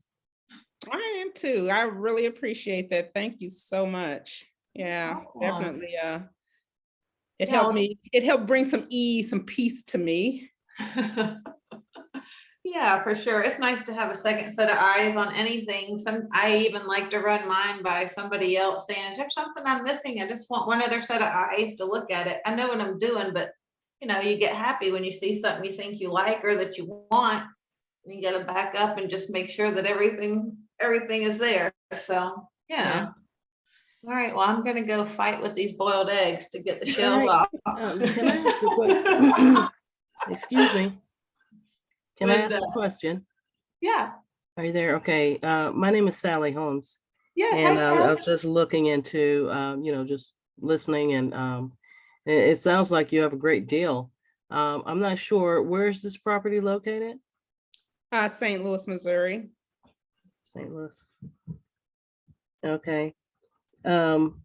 I am too. I really appreciate that. Thank you so much. Yeah, definitely. It helped me. It helped bring some ease, some peace to me. Yeah, for sure. It's nice to have a second set of eyes on anything. I even like to run mine by somebody else, saying, is there something I'm missing? I just want one other set of eyes to look at it. I know what I'm doing, but you get happy when you see something you think you like or that you want, and you got to back up and just make sure that everything is there. So yeah. All right, well, I'm gonna go fight with these boiled eggs to get the shells off. Can I ask a question? Excuse me. Can I With, ask a question? yeah, Are you there? Okay. My name is Sally Holmes, yes, and hi, I Sally. was just looking into, just listening, and it sounds like you have a great deal. I'm not sure, where's this property located? St. Louis, Missouri. St. Louis. Okay. Um,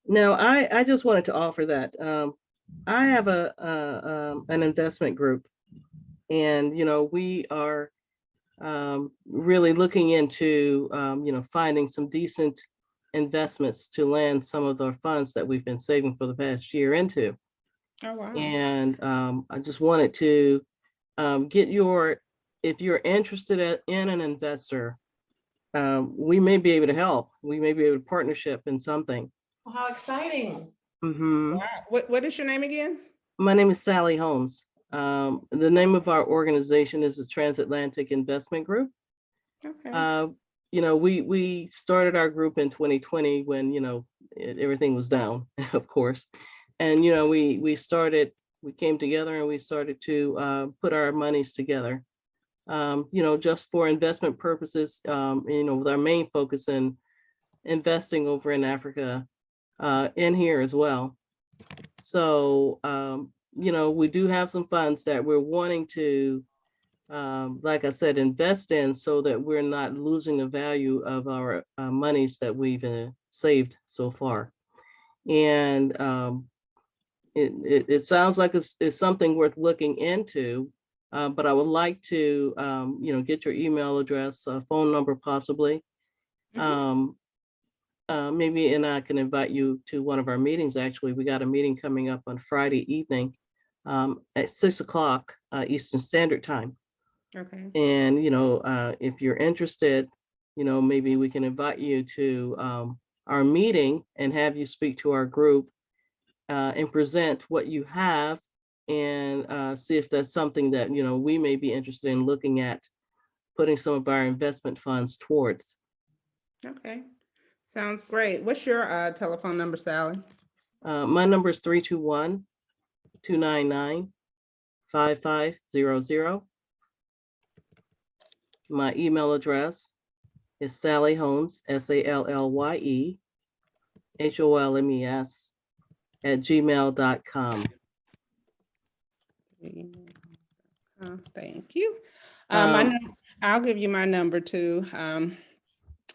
Now, I just wanted to offer that. I have an investment group, and we are really looking into finding some decent investments to land some of our funds that we've been saving for the past year into. Oh, wow. And I just wanted to get if you're interested in an investor, we may be able to help. We may be able to partnership in something. Well, how exciting. Mhm. Wow. What is your name again? My name is Sally Holmes. The name of our organization is the Transatlantic Investment Group. Okay. We started our group in 2020 when everything was down, of course, and we came together and we started to put our monies together, just for investment purposes, with our main focus in investing over in Africa, in here as well. So, we do have some funds that we're wanting to, like I said, invest in so that we're not losing the value of our monies that we've saved so far. And it sounds like it's something worth looking into, but I would like to, get your email address, phone number possibly. Mhm. Maybe, and I can invite you to one of our meetings. Actually, we got a meeting coming up on Friday evening at 6 o'clock Eastern Standard Time. Okay. And, if you're interested, maybe we can invite you to our meeting and have you speak to our group and present what you have and see if that's something that, we may be interested in looking at putting some of our investment funds towards. Okay. Sounds great. What's your telephone number, Sally? My number is 321-299-5500. My email address is Sally Holmes, SALLYE HOLMES @gmail.com. Thank you. Um, I'll give you my number too,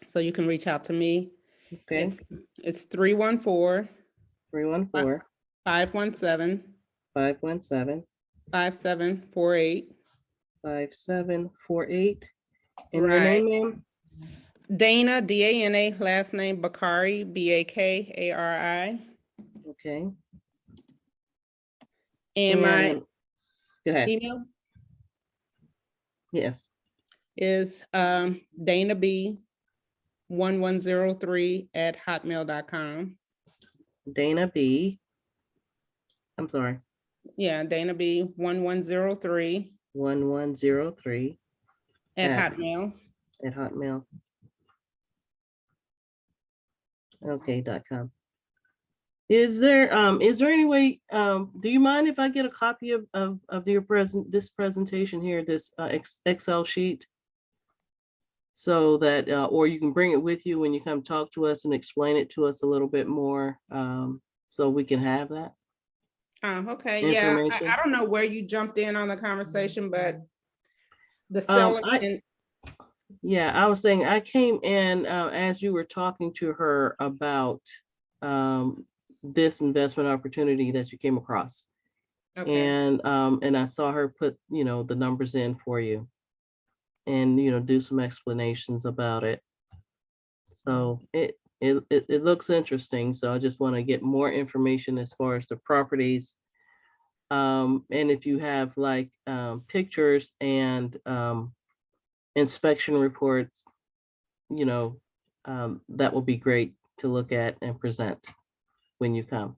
so you can reach out to me. Okay, It's 314 314 517 517 5748. 5748. And your Right. name, ma'am? Dana, Dana, last name Bakari, Bakari. Okay. And my And go ahead. email Yes. is Dana B 1103 @hotmail.com. Dana B. I'm sorry. Yeah, Dana B 1103 1103 at Hotmail. @hotmail. Okay.com. Is there any way, do you mind if I get a copy of your this presentation here, this Excel sheet? So that, or you can bring it with you when you come talk to us and explain it to us a little bit more, so we can have that Okay, yeah, information. I don't know where you jumped in on the conversation, but the Um, seller I, yeah, I was saying I came in as you were talking to her about this investment opportunity that you came across. okay. And I saw her put, the numbers in for you and, do some explanations about it. So it looks interesting. So I just want to get more information as far as the properties. And if you have like pictures and inspection reports, that will be great to look at and present when you come.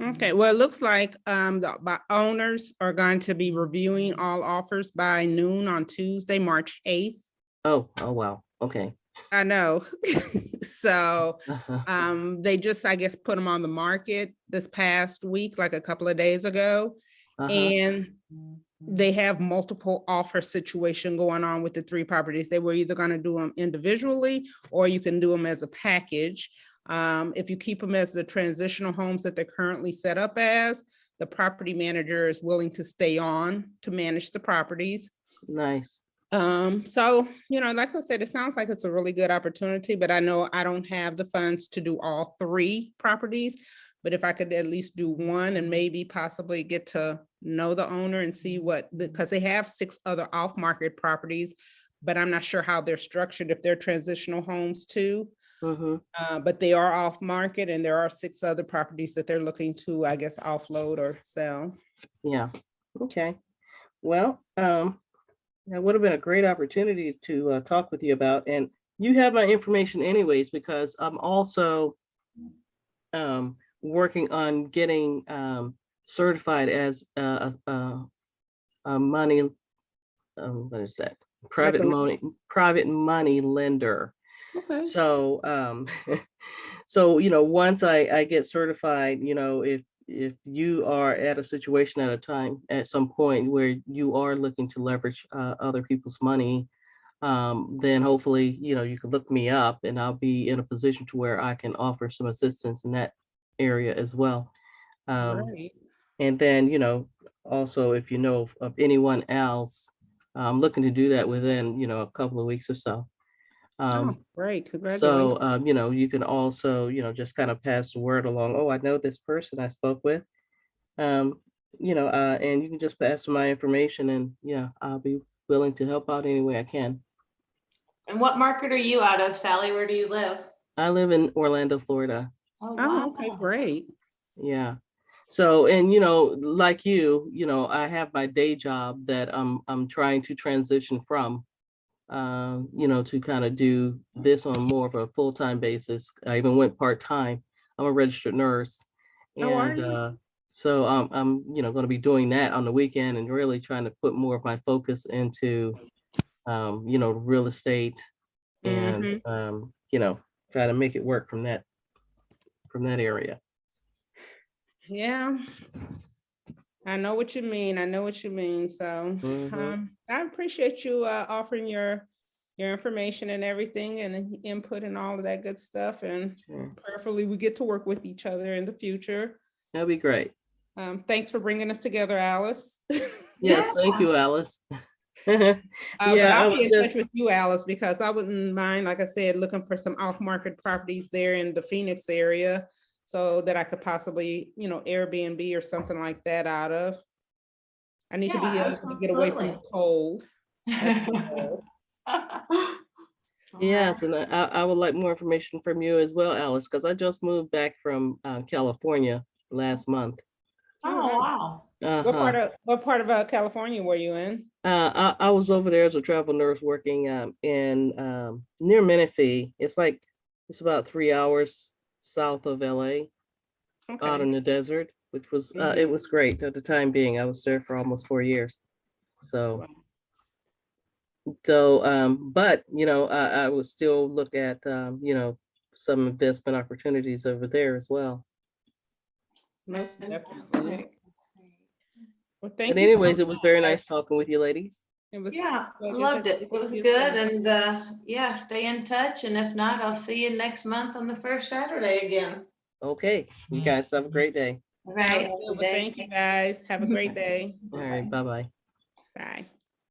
Okay, well, it looks like the owners are going to be reviewing all offers by noon on Tuesday, March 8th. Oh, wow. Okay. I know. So they just, I guess, put them on the market this past week, like a couple of days ago. Uh-huh. And they have multiple offer situation going on with the 3 properties. They were either going to do them individually or you can do them as a package. If you keep them as the transitional homes that they're currently set up as, the property manager is willing to stay on to manage the properties. Nice. So, like I said, it sounds like it's a really good opportunity, but I know I don't have the funds to do all 3 properties. But if I could at least do one and maybe possibly get to know the owner and see because they have 6 other off-market properties, but I'm not sure how they're structured, if they're transitional homes too. But they are off-market and there are 6 other properties that they're looking to, I guess, offload or sell. Yeah. Okay. Well, that would have been a great opportunity to talk with you about, and you have my information anyways, because I'm also working on getting certified as a money, what is that? Private money lender. Okay. So, so, once I get certified, if you are at a situation at some point where you are looking to leverage other people's money, then hopefully, you can look me up and I'll be in a position to where I can offer some assistance in that area as well. Right. And then, also, if you know of anyone else, I'm looking to do that within, a couple of weeks or so. Oh, great. Congratulations. So, you can also, just kind of pass the word along. Oh, I know this person I spoke with. And you can just pass my information and yeah, I'll be willing to help out any way I can. And what market are you out of, Sally? Where do you live? I live in Orlando, Florida. Oh, Oh, wow. okay, great. Yeah. So, and like you, I have my day job that I'm trying to transition from, to kind of do this on more of a full-time basis. I even went part-time. I'm a registered nurse. Oh, are And you? so I'm going to be doing that on the weekend and really trying to put more of my focus into, real estate and, try to make it work from that area. Yeah. I know what you mean. I know what you mean. So I appreciate you offering your information and everything and input and all of that good stuff. And prayerfully we get to work with each other in the future. That'd be great. Thanks for bringing us together, Alice. Yes, thank you, Alice. But I'll be in touch with you, Alice, because I wouldn't mind, like I said, looking for some off-market properties there in the Phoenix area so that I could possibly, Airbnb or something like that out of. I need to be able to get away from the cold. That's my goal. Yes, and I would like more information from you as well, Alice, because I just moved back from California last month. Oh, wow. What part of California were you in? I was over there as a travel nurse working in near Menifee. It's about 3 hours south of LA, out in the desert, which was it was great at the time being. I was there for almost 4 years. So but I would still look at some investment opportunities over there as well. Most definitely. Well, thank But you. anyways, it was very nice talking with you, ladies. Yeah, I loved it. It was good. And yeah, stay in touch. And if not, I'll see you next month on the first Saturday again. Okay, you guys have a great day. All right. Thank you, guys. Have a great day. All right, bye-bye. Bye.